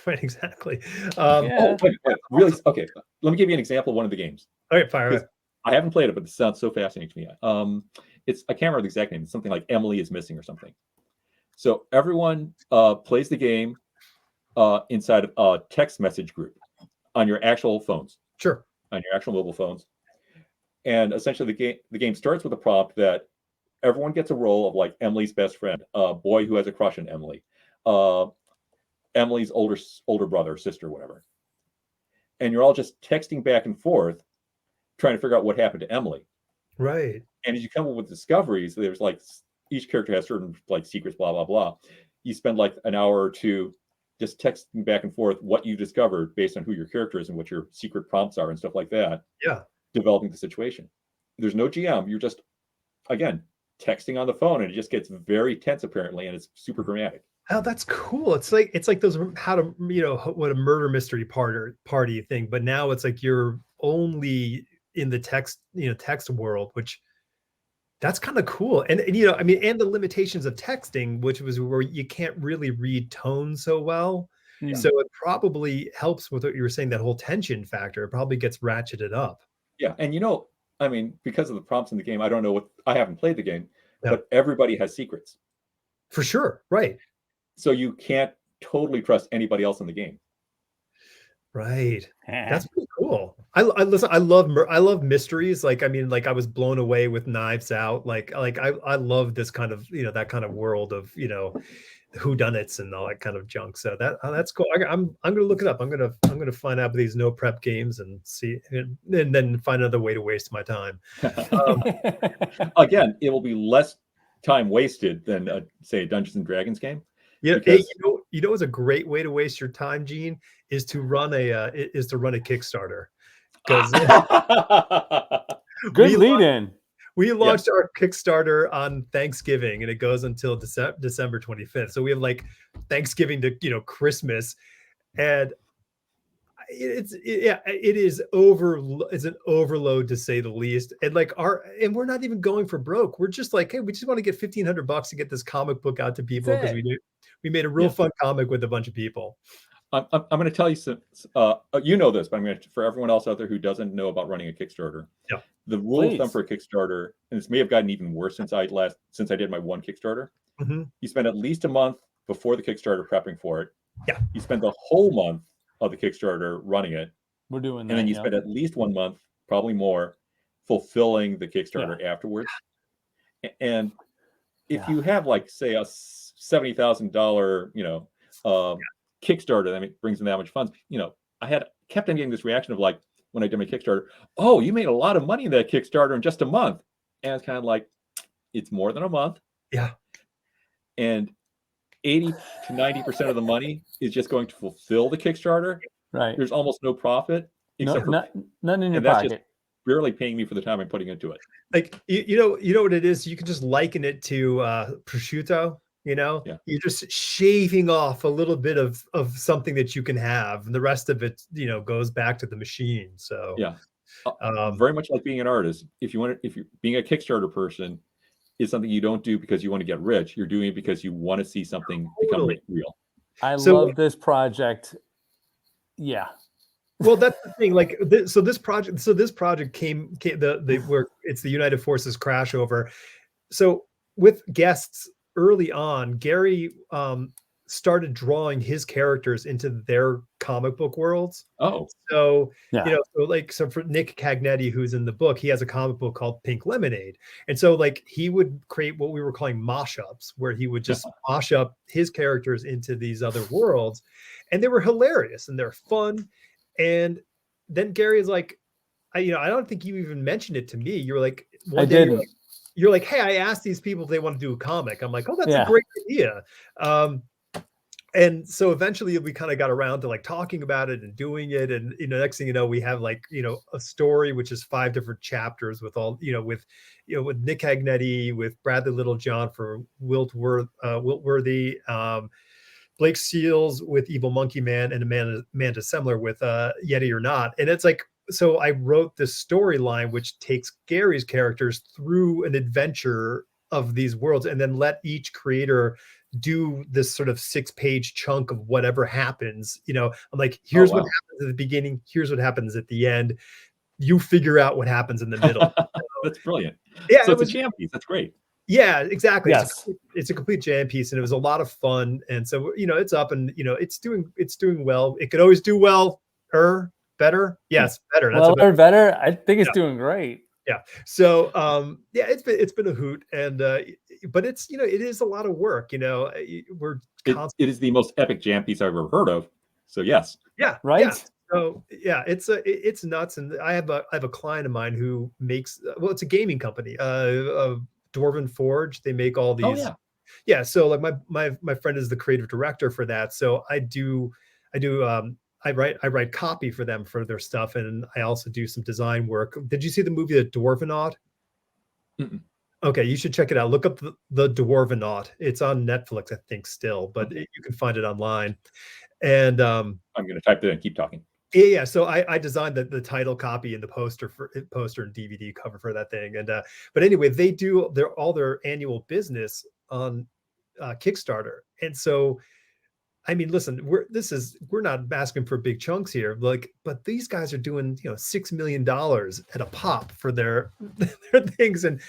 Right, exactly. Wait, really? Okay, let me give you an example of one of the games. Okay, fire away. I haven't played it, but it sounds so fascinating to me. I can't remember the exact name. It's something like Emily is Missing or something. So everyone plays the game inside of a text message group on your actual phones. Sure. On your actual mobile phones. And essentially the game starts with a prompt that everyone gets a role of like Emily's best friend, a boy who has a crush on Emily, Emily's older brother, sister, whatever. And you're all just texting back and forth, trying to figure out what happened to Emily. Right. And as you come up with discoveries, there's like each character has certain like secrets, blah, blah, blah. You spend like an hour or two just texting back and forth what you discovered based on who your character is and what your secret prompts are and stuff like that. Yeah. Developing the situation. There's no GM. You're just, again, texting on the phone, and it just gets very tense apparently, and it's super dramatic. Oh, that's cool. It's like those what a murder mystery party thing, but now it's like you're only in the text world, which that's kind of cool. And and the limitations of texting, which was where you can't really read tone so well. So it probably helps with what you were saying, that whole tension factor. It probably gets ratcheted up. Yeah. And because of the prompts in the game, I haven't played the game, but everybody has secrets. For sure. Right. So you can't totally trust anybody else in the game. Right. That's pretty cool. I love mysteries. Like, I was blown away with Knives Out. I love this kind of, that kind of world of, whodunits and all that kind of junk. So that's cool. I'm going to look it up. I'm going to find out these no prep games and see, and then find another way to waste my time. Again, it will be less time wasted than say a Dungeons and Dragons game. Yeah, it's a great way to waste your time, Gene, is to run a Kickstarter. Because good lead in. We launched our Kickstarter on Thanksgiving, and it goes until December 25th. So we have like Thanksgiving to Christmas, and it's an overload to say the least. And like we're not even going for broke. We're just like, hey, we just want to get $1,500 to get this comic book out to people because we made a real fun comic with a bunch of people. I'm going to tell you some, you know this, but I'm going to, for everyone else out there who doesn't know about running a Kickstarter, the rule of thumb for a Kickstarter, and this may have gotten even worse since I did my one Kickstarter. You spend at least a month before the Kickstarter prepping for it. Yeah. You spend the whole month of the Kickstarter running it. We're doing that. And then you spend at least 1 month, probably more, fulfilling the Kickstarter afterwards. And if you have like, say, a $70,000, Kickstarter that brings in that much funds, I kept on getting this reaction of like, when I did my Kickstarter, oh, you made a lot of money in that Kickstarter in just a month. And it's kind of like, it's more than a month. Yeah. And 80 to 90% of the money is just going to fulfill the Kickstarter. Right. There's almost no profit. Except none in your that's pocket. Just barely paying me for the time I'm putting into it. Like, you know what it is? You can just liken it to prosciutto. You're just shaving off a little bit of something that you can have, and the rest of it, goes back to the machine. So very much like being an artist. If you're being a Kickstarter person, is something you don't do because you want to get rich. You're doing it because you want to see something become real. I love this project. Yeah. Well, that's the thing. Like, this project came where it's the United Forces crash over. So with guests early on, Gary started drawing his characters into their comic book worlds. Oh, so so for Nick Cagnetti, who's in the book, he has a comic book called Pink Lemonade, and so like he would create what we were calling mosh-ups, where he would just mosh up his characters into these other worlds, and they were hilarious and they're fun. And then Gary is like, I don't think you even mentioned it to me. You're like, you're like, hey, I asked these people if they want to do a comic. I'm like, oh, that's a great idea. And so eventually we kind of got around to like talking about it and doing it. And, next thing you know, we have like, a story, which is 5 different chapters with all, with Nick Cagnetti, with Bradley Littlejohn for Wiltworthy, Blake Seals with Evil Monkey Man, and Amanda Semler with Yeti or Not. And it's like, so I wrote this storyline, which takes Gary's characters through an adventure of these worlds, and then let each creator do this sort of 6-page chunk of whatever happens. I'm like, here's what happens at the beginning. Here's what happens at the end. You figure out what happens in the middle. That's brilliant. Yeah. So it's a jam piece. That's great. Yeah, exactly. Yes. It's a complete jam piece, and it was a lot of fun. And so, it's up, and it's doing well. It could always do better. Yes, better. That's better. I think it's doing great. Yeah. So it's been a hoot, and but it's it is a lot of work. We're it is the most epic jam piece I've ever heard of. So yes. Yeah. Right. Yeah. So it's nuts. And I have a client of mine who makes it's a gaming company, Dwarven Forge. They make all these. Oh, yeah. So like my friend is the creative director for that. So I write copy for them for their stuff, and I also do some design work. Did you see the movie The Dwarvenaut? Mm-mm. Okay, you should check it out. Look up the Dwarvenaut. It's on Netflix, I think, still, but you can find it online. And I'm going to type that in and keep talking. Yeah. So I designed the title copy and the poster and DVD cover for that thing. And but anyway, they do all their annual business on Kickstarter, and so. I mean, listen, we're not asking for big chunks here, but these guys are doing, $6 million at a pop for their things. And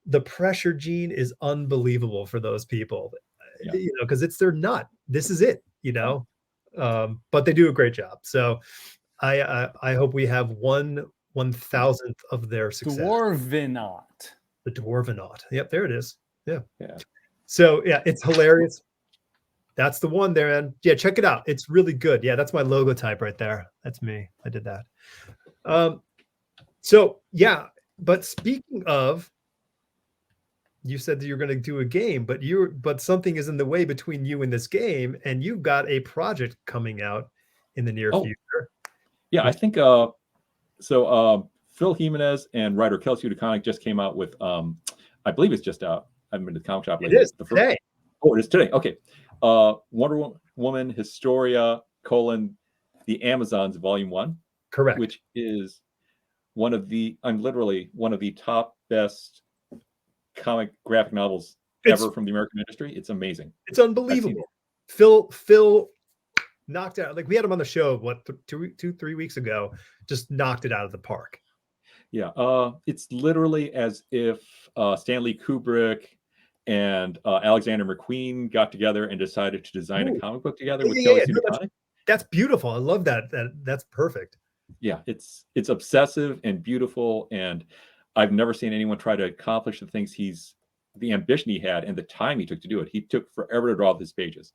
the pressure, Gene, is unbelievable for those people, because it's their nut. This is it, but they do a great job. So I hope we have 1/1000th of their success. Dwarvenaut. The Dwarvenaut. Yep. There it is. Yeah. Yeah. So it's hilarious. That's the one there, and yeah, check it out. It's really good. Yeah, that's my logo type right there. That's me. I did that. So yeah, but speaking of, you said that you're going to do a game, but something is in the way between you and this game, and you've got a project coming out in the near future. Yeah, I think Phil Jimenez and writer Kelsey DeConnick just came out with, I believe it's just out. I haven't been to the comic shop It lately. is today. Oh, it is today. Okay. Wonder Woman Historia, The Amazons, Volume 1. Correct. Which is I'm literally one of the top best comic graphic novels ever from the American industry. It's amazing. It's unbelievable. Phil knocked out, like we had him on the show, what, 3 weeks ago, just knocked it out of the park. Yeah. It's literally as if Stanley Kubrick and Alexander McQueen got together and decided to design a comic book together with Kelly Sue DeConnick. That's beautiful. I love that. That's perfect. Yeah, it's obsessive and beautiful, and I've never seen anyone try to accomplish the ambition he had and the time he took to do it. He took forever to draw these pages.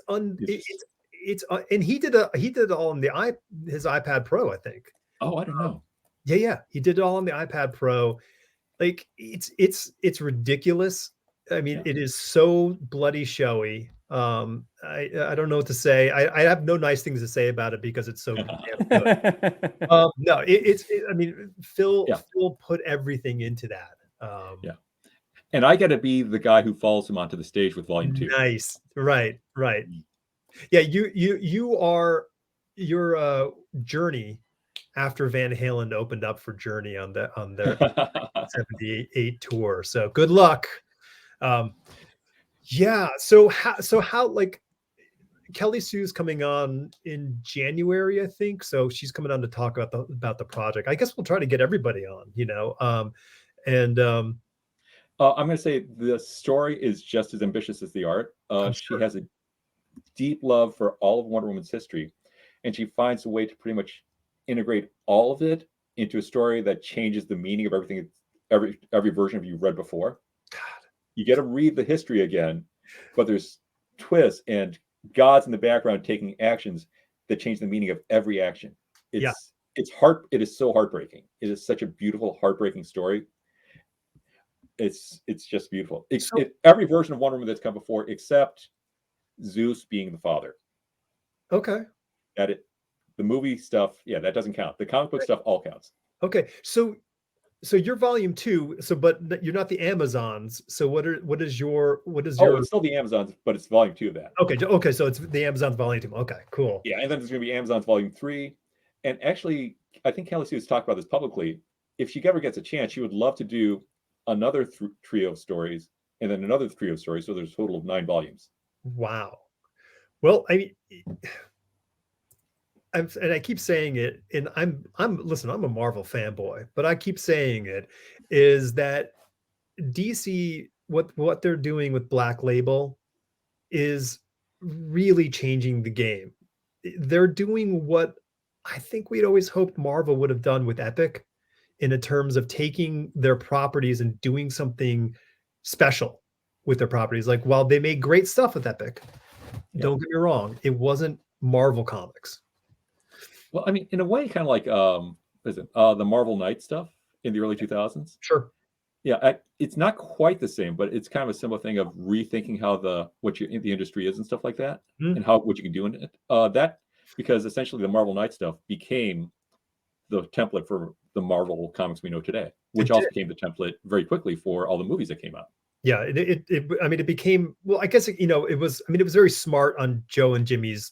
And he did it all on his iPad Pro, I think. Oh, I don't know. Yeah, he did it all on the iPad Pro. Like it's ridiculous. I mean, it is so bloody showy. I don't know what to say. I have no nice things to say about it because it's so damn good. No, I mean, Phil put everything into that. Yeah. And I got to be the guy who follows him onto the stage with Volume 2. Nice. Right. Yeah, your journey after Van Halen opened up for Journey on their 78 tour. So good luck. Yeah. So how like Kelly Sue's coming on in January, I think. So she's coming on to talk about the project. I guess we'll try to get everybody on, I'm going to say the story is just as ambitious as the art. She has a deep love for all of Wonder Woman's history, and she finds a way to pretty much integrate all of it into a story that changes the meaning of everything, every version of you've read before. God. You get to read the history again, but there's twists and gods in the background taking actions that change the meaning of every action. It is so heartbreaking. It is such a beautiful, heartbreaking story. It's just beautiful. Every version of Wonder Woman that's come before, except Zeus being the father. Okay. The movie stuff, that doesn't count. The comic book stuff all counts. Okay. So you're Volume 2. But you're not the Amazons. So what is your? It's still the Amazons, but it's Volume 2 of that. Okay. So it's the Amazons Volume 2. Okay, cool. Yeah, and then there's going to be Amazons Volume 3. And actually, I think Kelly Sue has talked about this publicly. If she ever gets a chance, she would love to do another trio of stories, and then another trio of stories. So there's a total of 9 volumes. Wow. Well, I mean, I keep saying it, and I'm a Marvel fanboy, but I keep saying it, is that DC, what they're doing with Black Label is really changing the game. They're doing what I think we'd always hoped Marvel would have done with Epic, in terms of taking their properties and doing something special with their properties. Like, while they made great stuff with Epic, don't get me wrong, it wasn't Marvel Comics. Well, I mean, in a way, kind of like the Marvel Knight stuff in the early 2000s. Sure. Yeah, it's not quite the same, but it's kind of a similar thing of rethinking how the industry is and stuff like that, and what you can do in it. Because essentially the Marvel Knight stuff became the template for the Marvel comics we know today, which also became the template very quickly for all the movies that came out. Yeah, it became, well, I guess, it was very smart on Joe and Jimmy's,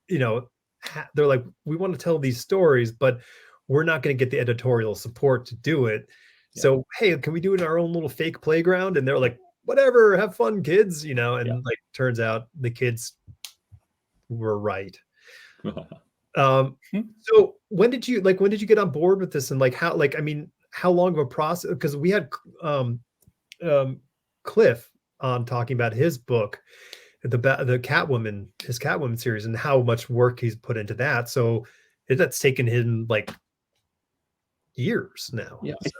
they're like, we want to tell these stories, but we're not going to get the editorial support to do it. Yeah. So, hey, can we do it in our own little fake playground? And they're like, whatever, have fun, kids, like, turns out the kids were right. So when did you get on board with this, and how long of a process? Because we had Cliff on talking about his book, the Catwoman, his Catwoman series, and how much work he's put into that. So that's taken him like years now. Yeah. So.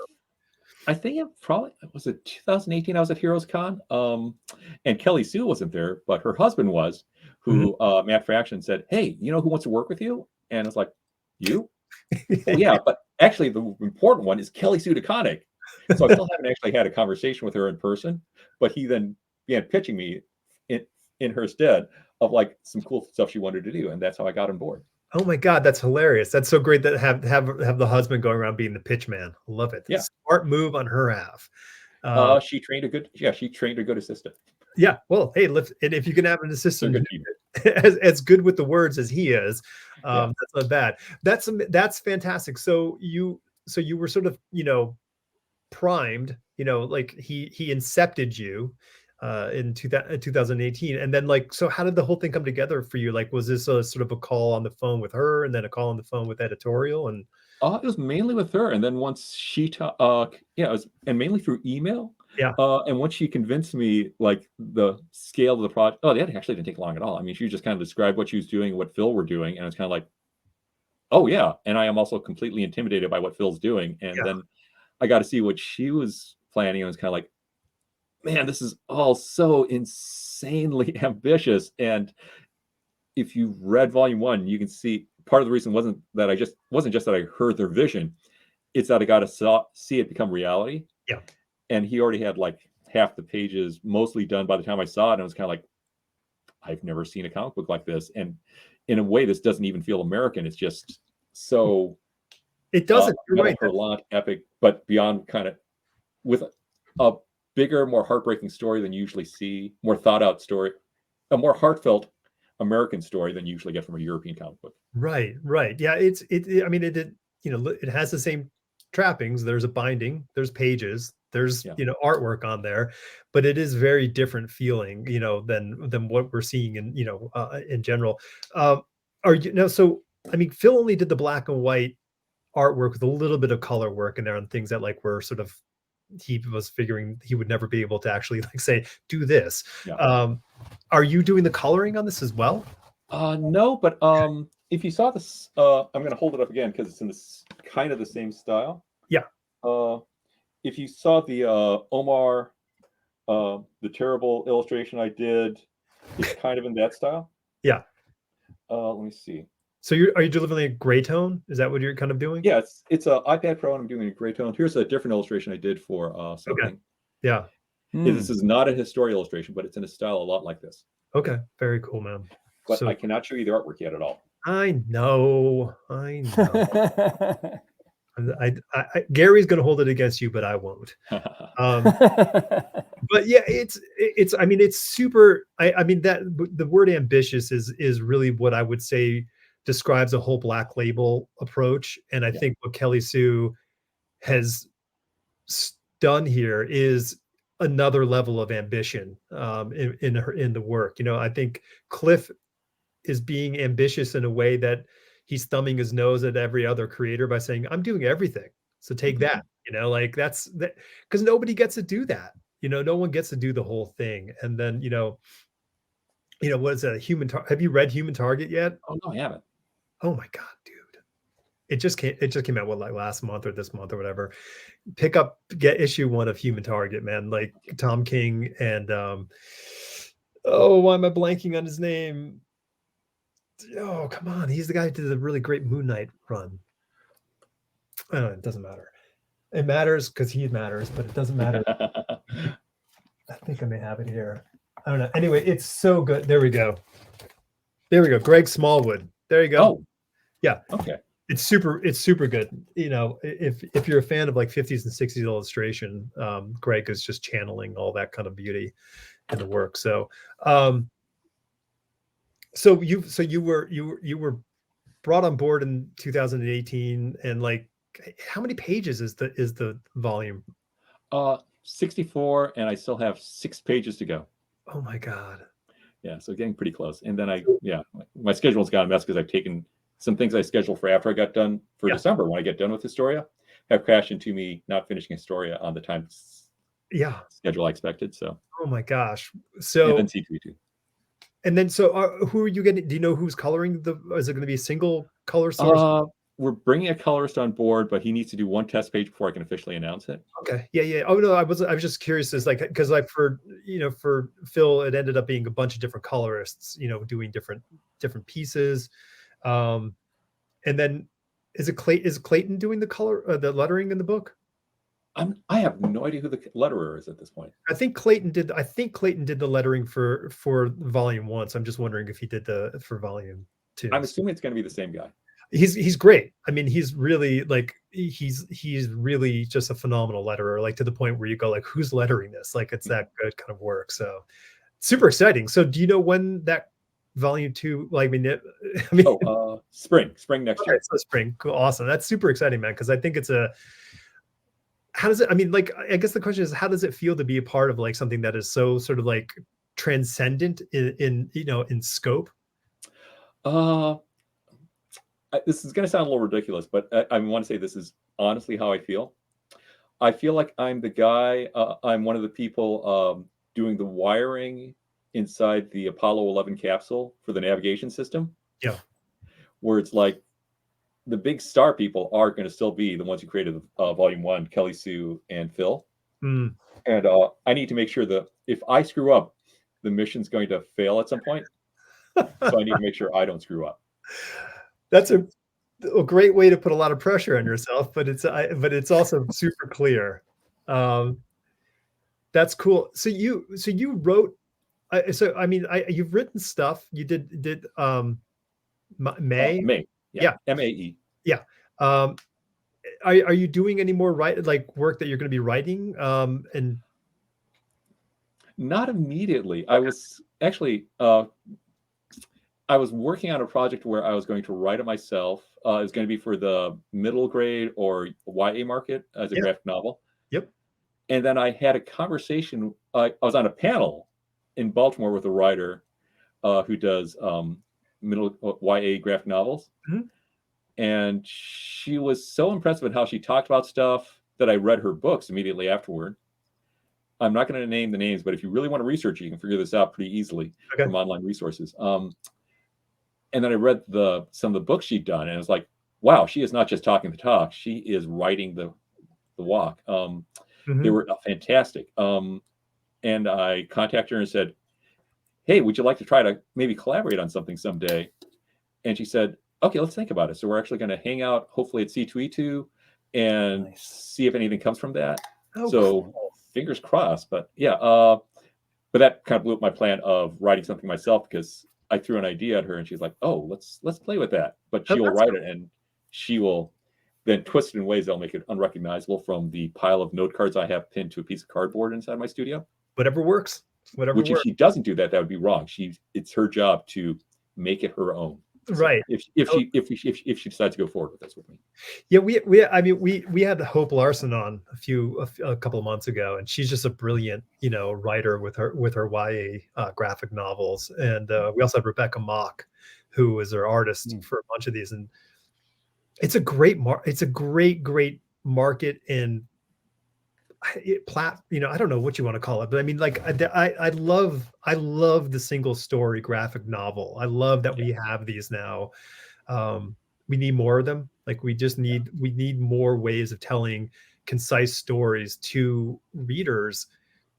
I think it probably was it 2018. I was at Heroes Con, and Kelly Sue wasn't there, but her husband was. Who Matt Fraction said, "Hey, who wants to work with you?" And it's like, "You?" Well, yeah, but actually, the important one is Kelly Sue DeConnick. So I still haven't actually had a conversation with her in person, but he then began pitching me in her stead of like some cool stuff she wanted to do, and that's how I got on board. Oh my God, that's hilarious. That's so great that have the husband going around being the pitch man. Love it. Yeah. Smart move on her half. She trained a good assistant. Yeah. Well, hey, and if you can have an They're a assistant good team. as good with the words as he is, Yeah. that's not bad. That's fantastic. So you were sort of, primed, like he incepted you in 2018. And then like, so how did the whole thing come together for you? Like, was this a sort of a call on the phone with her and then a call on the phone with editorial? And It was mainly with her, and then once she it was, and mainly through email. yeah, And once she convinced me, like the scale of the project, that actually didn't take long at all. I mean, she just kind of described what she was doing, what Phil were doing, and it's kind of like, oh yeah. And I am also completely intimidated by what Phil's doing. And yeah, then I got to see what she was planning, and it was kind of like, man, this is all so insanely ambitious. And if you read volume 1, you can see part of the reason wasn't just that I heard their vision, it's that I got to see it become reality. yeah. And he already had like half the pages mostly done by the time I saw it, and it was kind of like, I've never seen a comic book like this. And in a way, this doesn't even feel American. It's just so It doesn't. You're right. melodramatic, epic, but beyond, kind of with a bigger, more heartbreaking story than you usually see, more thought out story, a more heartfelt American story than you usually get from a European comic book. Right. Yeah. I mean, it has the same trappings. There's a binding, there's pages, there's, Yeah. artwork on there, but it is very different feeling, than what we're seeing in general. Are you now? So, I mean, Phil only did the black and white artwork with a little bit of color work in there on things that like were sort of, he was figuring he would never be able to actually like say, do this. Yeah. Are you doing the coloring on this as well? No, but if you saw this, I'm going to hold it up again because it's in this kind of the same style. Yeah. If you saw the Omar, the terrible illustration I did, it's kind of in that style. Yeah. Let me see. So are you delivering a gray tone? Is that what you're kind of doing? Yeah, it's a iPad Pro, and I'm doing a gray tone. Here's a different illustration I did for something. Okay. Yeah. This is not a history illustration, but it's in a style a lot like this. Okay. Very cool, man. But I cannot show you the artwork yet at all. I know. Gary's going to hold it against you, but I won't. But yeah, it's. I mean, it's super. I mean, that the word ambitious is really what I would say describes a whole Black Label approach. And I think what Kelly Sue has done here is another level of ambition in the work. I think Cliff is being ambitious in a way that he's thumbing his nose at every other creator by saying, I'm doing everything. So take that, like that's that, because nobody gets to do that. No one gets to do the whole thing. And then, what is that? Have you read Human Target yet? Oh no, I haven't. Oh my God, dude. It just came out like last month or this month or whatever. Get issue 1 of Human Target, man. Like Tom King and why am I blanking on his name? Oh, come on. He's the guy who did the really great Moon Knight run. I don't know, it doesn't matter. It matters because he matters, but it doesn't matter. I think I may have it here. I don't know. Anyway, it's so good. There we go. Greg Smallwood. There you go. Oh, yeah. Okay. It's super good. If you're a fan of like 50s and 60s illustration, Greg is just channeling all that kind of beauty in the work. So, you were brought on board in 2018, and like, how many pages is the volume? 64, and I still have 6 pages to go. Oh my God. Yeah, so getting pretty close. And then my schedule's got a mess because I've taken some things I scheduled for after I got done for December. When I get done with Historia, have crashed into me not finishing Historia on the time schedule I expected. So. Oh my gosh. So. And then C2E2. And then, who are you getting? Do you know who's coloring is it going to be a single color source? We're bringing a colorist on board, but he needs to do 1 test page before I can officially announce it. Okay. Yeah. Oh no, I was just curious, because like for Phil, it ended up being a bunch of different colorists, doing different pieces. And then is Clayton doing the the lettering in the book? I have no idea who the letterer is at this point. I think Clayton did the lettering for volume 1. So I'm just wondering if he did for volume too. I'm assuming it's going to be the same guy. He's great. I mean, he's really like he's really just a phenomenal letterer, like to the point where you go like, who's lettering this? Like it's that good kind of work. So super exciting. So do you know when that volume 2, like I mean spring next year. So spring. Cool. Awesome. That's super exciting, man, because I think it's how does it, I mean, like, I guess the question is, how does it feel to be a part of like something that is so sort of like transcendent in in scope? This is going to sound a little ridiculous, but I want to say this is honestly how I feel. I feel like I'm the guy, I'm one of the people doing the wiring inside the Apollo 11 capsule for the navigation system. Yeah. Where it's like the big star people are going to still be the ones who created Volume 1, Kelly Sue and Phil. Mm. And I need to make sure that if I screw up, the mission's going to fail at some point. So I need to make sure I don't screw up. That's a great way to put a lot of pressure on yourself, but it's also super clear. That's cool. So you wrote. So I mean, you've written stuff. You did May. May. Yeah. MAE. Yeah. Are you doing any more work that you're going to be writing? And not immediately. I was actually I was working on a project where I was going to write it myself. It was going to be for the middle grade or YA market as a graphic novel. Yep. And then I had a conversation. I was on a panel in Baltimore with a writer who does middle YA graphic novels. Mm-hmm. And she was so impressed with how she talked about stuff that I read her books immediately afterward. I'm not going to name the names, but if you really want to research, you can figure this out pretty easily from online resources. And then I read some of the books she'd done, and it was like, wow, she is not just talking the talk; she is writing the walk. They were fantastic. And I contacted her and said, "Hey, would you like to try to maybe collaborate on something someday?" And she said, "Okay, let's think about it." So we're actually going to hang out, hopefully at C2E2, and see if anything comes from that. Oh, so cool. Fingers crossed. But yeah, but that kind of blew up my plan of writing something myself, because I threw an idea at her and she's like, "Oh, let's play with that." But she will write it, and she will then twist it in ways that'll make it unrecognizable from the pile of note cards I have pinned to a piece of cardboard inside my studio. Whatever works. Whatever Which, works. if she doesn't do that, that would be wrong. It's her job to make it her own. Right. So if she decides to go forward with this with me. Yeah, we had Hope Larson on a couple of months ago, and she's just a brilliant, writer with her YA graphic novels. And we also had Rebecca Mock, who is our artist for a bunch of these. And it's a great great market, and I don't know what you want to call it, but I mean, like, I love the single story graphic novel. I love that we have these now. We need more of them. Like, we need more ways of telling concise stories to readers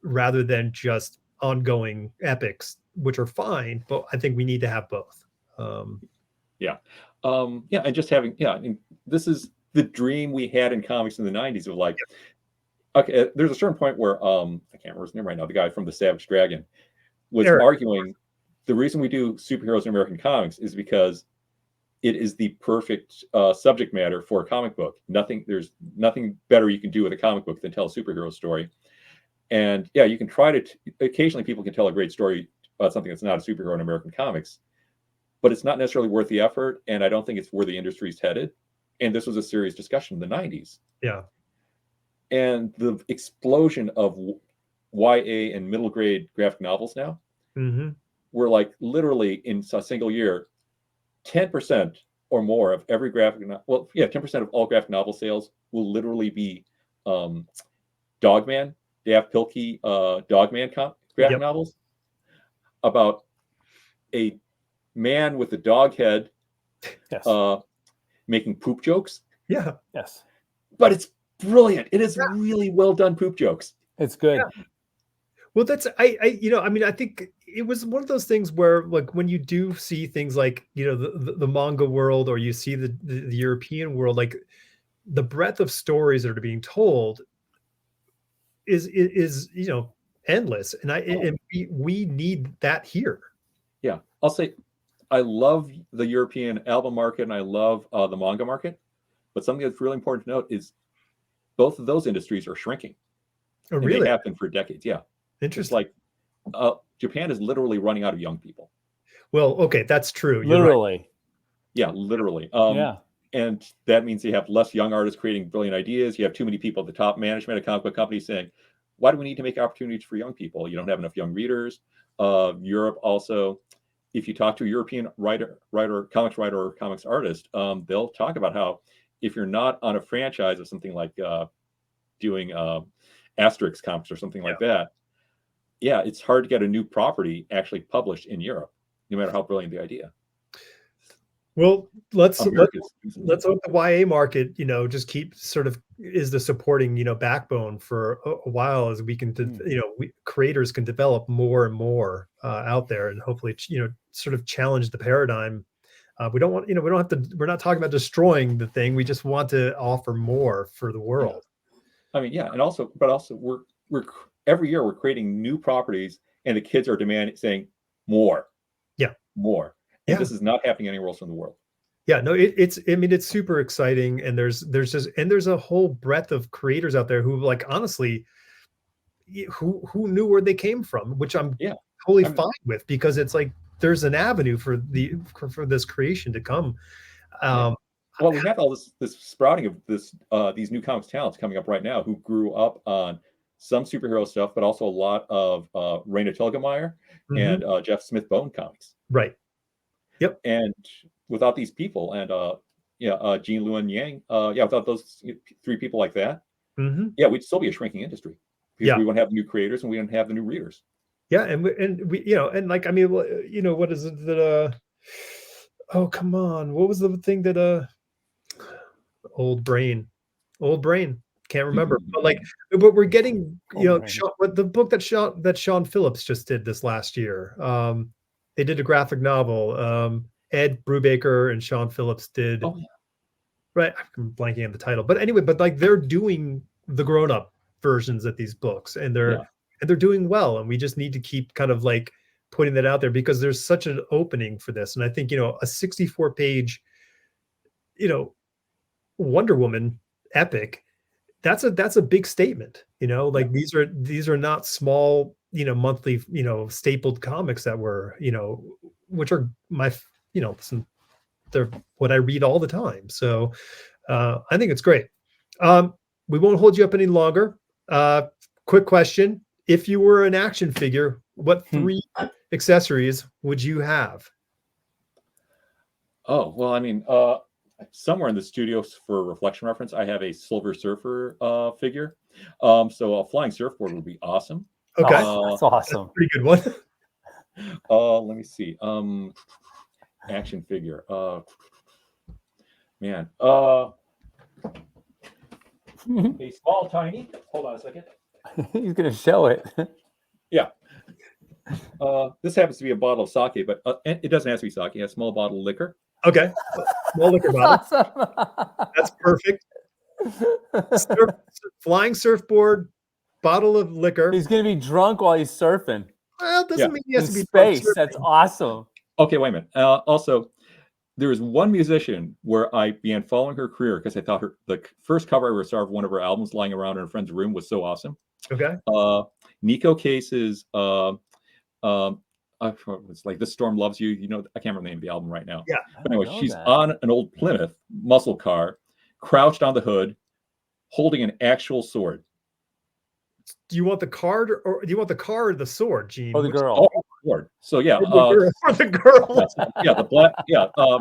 rather than just ongoing epics, which are fine, but I think we need to have both. And just having, and this is the dream we had in comics in the 90s of like, okay, there's a certain point where I can't remember his name right now, the guy from the Savage Dragon was arguing the reason we do superheroes in American comics is because it is the perfect subject matter for a comic book. There's nothing better you can do with a comic book than tell a superhero story. And yeah, you can try to occasionally people can tell a great story about something that's not a superhero in American comics, but it's not necessarily worth the effort, and I don't think it's where the industry's headed. And this was a serious discussion in the 90s. Yeah. And the explosion of YA and middle grade graphic novels now, we're like literally in a single year, 10% or more of every 10% of all graphic novel sales will literally be Dogman, Dav Pilkey Dogman graphic novels about a man with a dog head making poop jokes. Yeah. Yes. But it's brilliant. It is really well done poop jokes. It's good. Yeah. Well, that's I think it was one of those things where, like, when you do see things like the manga world, or you see the European world, like the breadth of stories that are being told is endless, and we need that here. Yeah, I'll say I love the European album market and I love the manga market. But something that's really important to note is both of those industries are shrinking. Oh, And really? they have been for decades. Yeah. It's Interesting. like Japan is literally running out of young people. Well, okay, that's true. You're right. Literally. Yeah, literally. Yeah. And that means you have less young artists creating brilliant ideas. You have too many people at the top management of comic book companies saying, why do we need to make opportunities for young people? You don't have enough young readers. Europe also, if you talk to a European writer, comics writer, or comics artist, they'll talk about how if you're not on a franchise of something like doing Asterix comics or something like that, yeah, it's hard to get a new property actually published in Europe, no matter how brilliant the idea. Well, let's hope America's the YA market, just keep sort of is the supporting, backbone for a while as we can, creators can develop more and more out there and hopefully, sort of challenge the paradigm. We don't want, we don't have to, we're not talking about destroying the thing. We just want to offer more for the world. I mean, yeah. And also, we're every year we're creating new properties and the kids are demanding, saying more. Yeah. More. And this is not happening anywhere else in the world. Yeah, no, it's super exciting. And there's a whole breadth of creators out there who, like, honestly, who knew where they came from, which I'm totally fine with, because it's like, there's an avenue for this creation to come. Well, we have all this sprouting of these new comics talents coming up right now who grew up on some superhero stuff, but also a lot of Raina Telgemeier and Jeff Smith Bone comics. Right. Yep. And without these people, and Gene Luen Yang, without those three people like that, we'd still be a shrinking industry, because we wouldn't have new creators and we wouldn't have the new readers. Yeah, and we and like, I mean, what is it that oh, come on, what was the thing that old brain can't remember, but we're getting the book that Sean Phillips just did this last year. They did a graphic novel. Ed Brubaker and Sean Phillips did. Oh, yeah. Right, I'm blanking on the title, but anyway, like, they're doing the grown-up versions of these books, and they're doing well, and we just need to keep kind of like putting that out there, because there's such an opening for this. And I think, a 64-page, Wonder Woman epic, that's a big statement. Like, these are not small, monthly, stapled comics that were, which are my, they're what I read all the time. So I think it's great. We won't hold you up any longer. Quick question: if you were an action figure, what 3 accessories would you have? Oh, well, I mean, somewhere in the studio, for reflection reference, I have a Silver Surfer figure. So a flying surfboard would be awesome. Okay, that's awesome. That's a pretty good one. Let me see. Action figure. Man. A small, tiny. Hold on a second. He's gonna show it. Yeah. This happens to be a bottle of sake, but it doesn't have to be sake. A small bottle of liquor. Okay. Small liquor bottle. Awesome. That's perfect. Flying surfboard, bottle of liquor. He's gonna be drunk while he's surfing. Well, it doesn't mean he has to be space. That's awesome. Okay, wait a minute. Also, there was one musician where I began following her career because I thought the first cover I ever saw of one of her albums lying around in a friend's room was so awesome. Okay. Nico Case's it's like This Storm Loves You. I can't remember the name of the album right now. Yeah. But anyway, she's on an old Plymouth muscle car, crouched on the hood, holding an actual sword. Do you want the card, or do you want the car or the sword, Gene? Or the girl? Oh, sword. So yeah, or the girl. The black,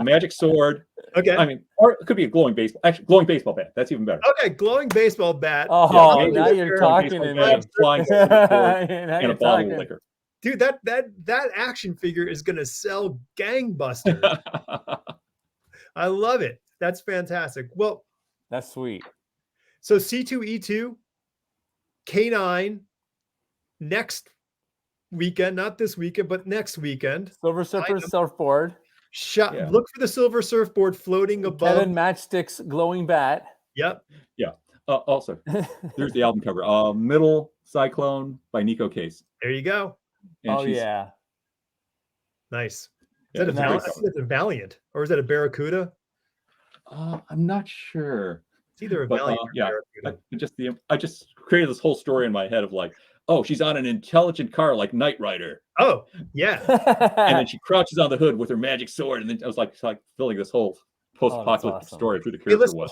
magic sword. Okay. I mean, or it could be a glowing baseball bat. That's even better. Okay, glowing baseball bat. Oh, now you're talking to me. Flying sword, and a bottle of liquor. Dude, that action figure is gonna sell gangbusters. I love it. That's fantastic. Well, that's sweet. So C2E2, K9, next weekend, not this weekend, but next weekend. Silver Surfer surfboard. Look for the Silver Surfboard floating above. Kevin Matchstick's glowing bat. Yep. Yeah. Also, there's the album cover. Middle Cyclone by Nico Case. There you go. And yeah. Nice. Is that a it's Valiant? I think it's a Valiant, or is that a Barracuda? I'm not sure. It's either a But Valiant or yeah, Barracuda. I just created this whole story in my head of like, oh, she's on an intelligent car like Knight Rider, Oh, yeah. and then she crouches on the hood with her magic sword, and then I was like, it's like filling this whole post-apocalyptic awesome. story of who the Hey, character let's was.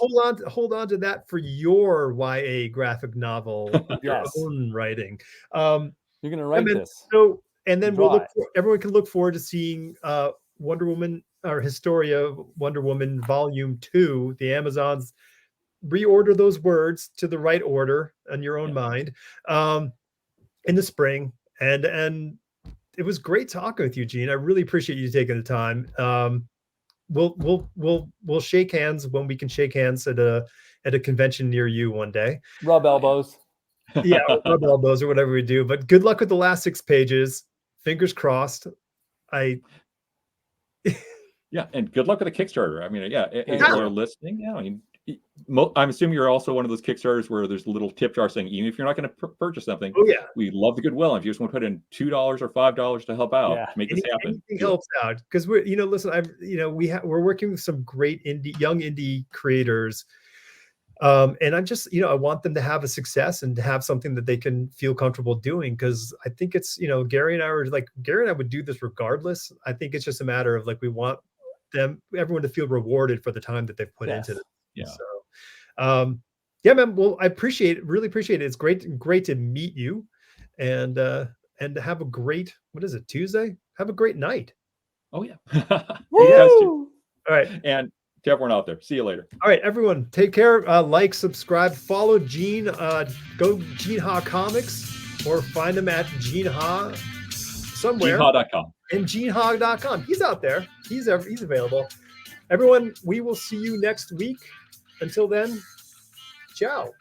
hold on to that for your YA graphic novel, your Yes. own writing. You're gonna write this. So, and then Draw it. everyone can look forward to seeing Wonder Woman or Historia Wonder Woman Volume 2. The Amazons reorder those words to the right order in your own mind in the spring. And it was great talking with you, Gene. I really appreciate you taking the time. We'll shake hands when we can shake hands at a convention near you one day. Rub elbows. Yeah, rub elbows or whatever we do. But good luck with the last 6 pages. Fingers crossed. Yeah, and good luck with the Kickstarter. I mean, yeah, if people are listening, yeah, I mean, I'm assuming you're also one of those Kickstarters where there's a little tip jar saying, even if you're not going to purchase something, we love the goodwill. If you just want to put in $2 or $5 to help out, make this happen. Anything helps out, because we're, listen, we're working with some great young indie creators. And I'm just, I want them to have a success and to have something that they can feel comfortable doing. Cause I think it's, Gary and I would do this regardless. I think it's just a matter of like, we want everyone to feel rewarded for the time that they've put into it. Yeah. So, yeah, man. Well, I appreciate it. Really appreciate it. It's great to meet you, and to have a great, what is it, Tuesday? Have a great night. Oh yeah. All right. And to everyone out there, see you later. All right, everyone, take care. Like, subscribe, follow Gene. Go Gene Ha Comics, or find him at Gene Ha somewhere. GeneHa.com. And GeneHa.com. He's out there. He's available. Everyone, we will see you next week. Until then, ciao.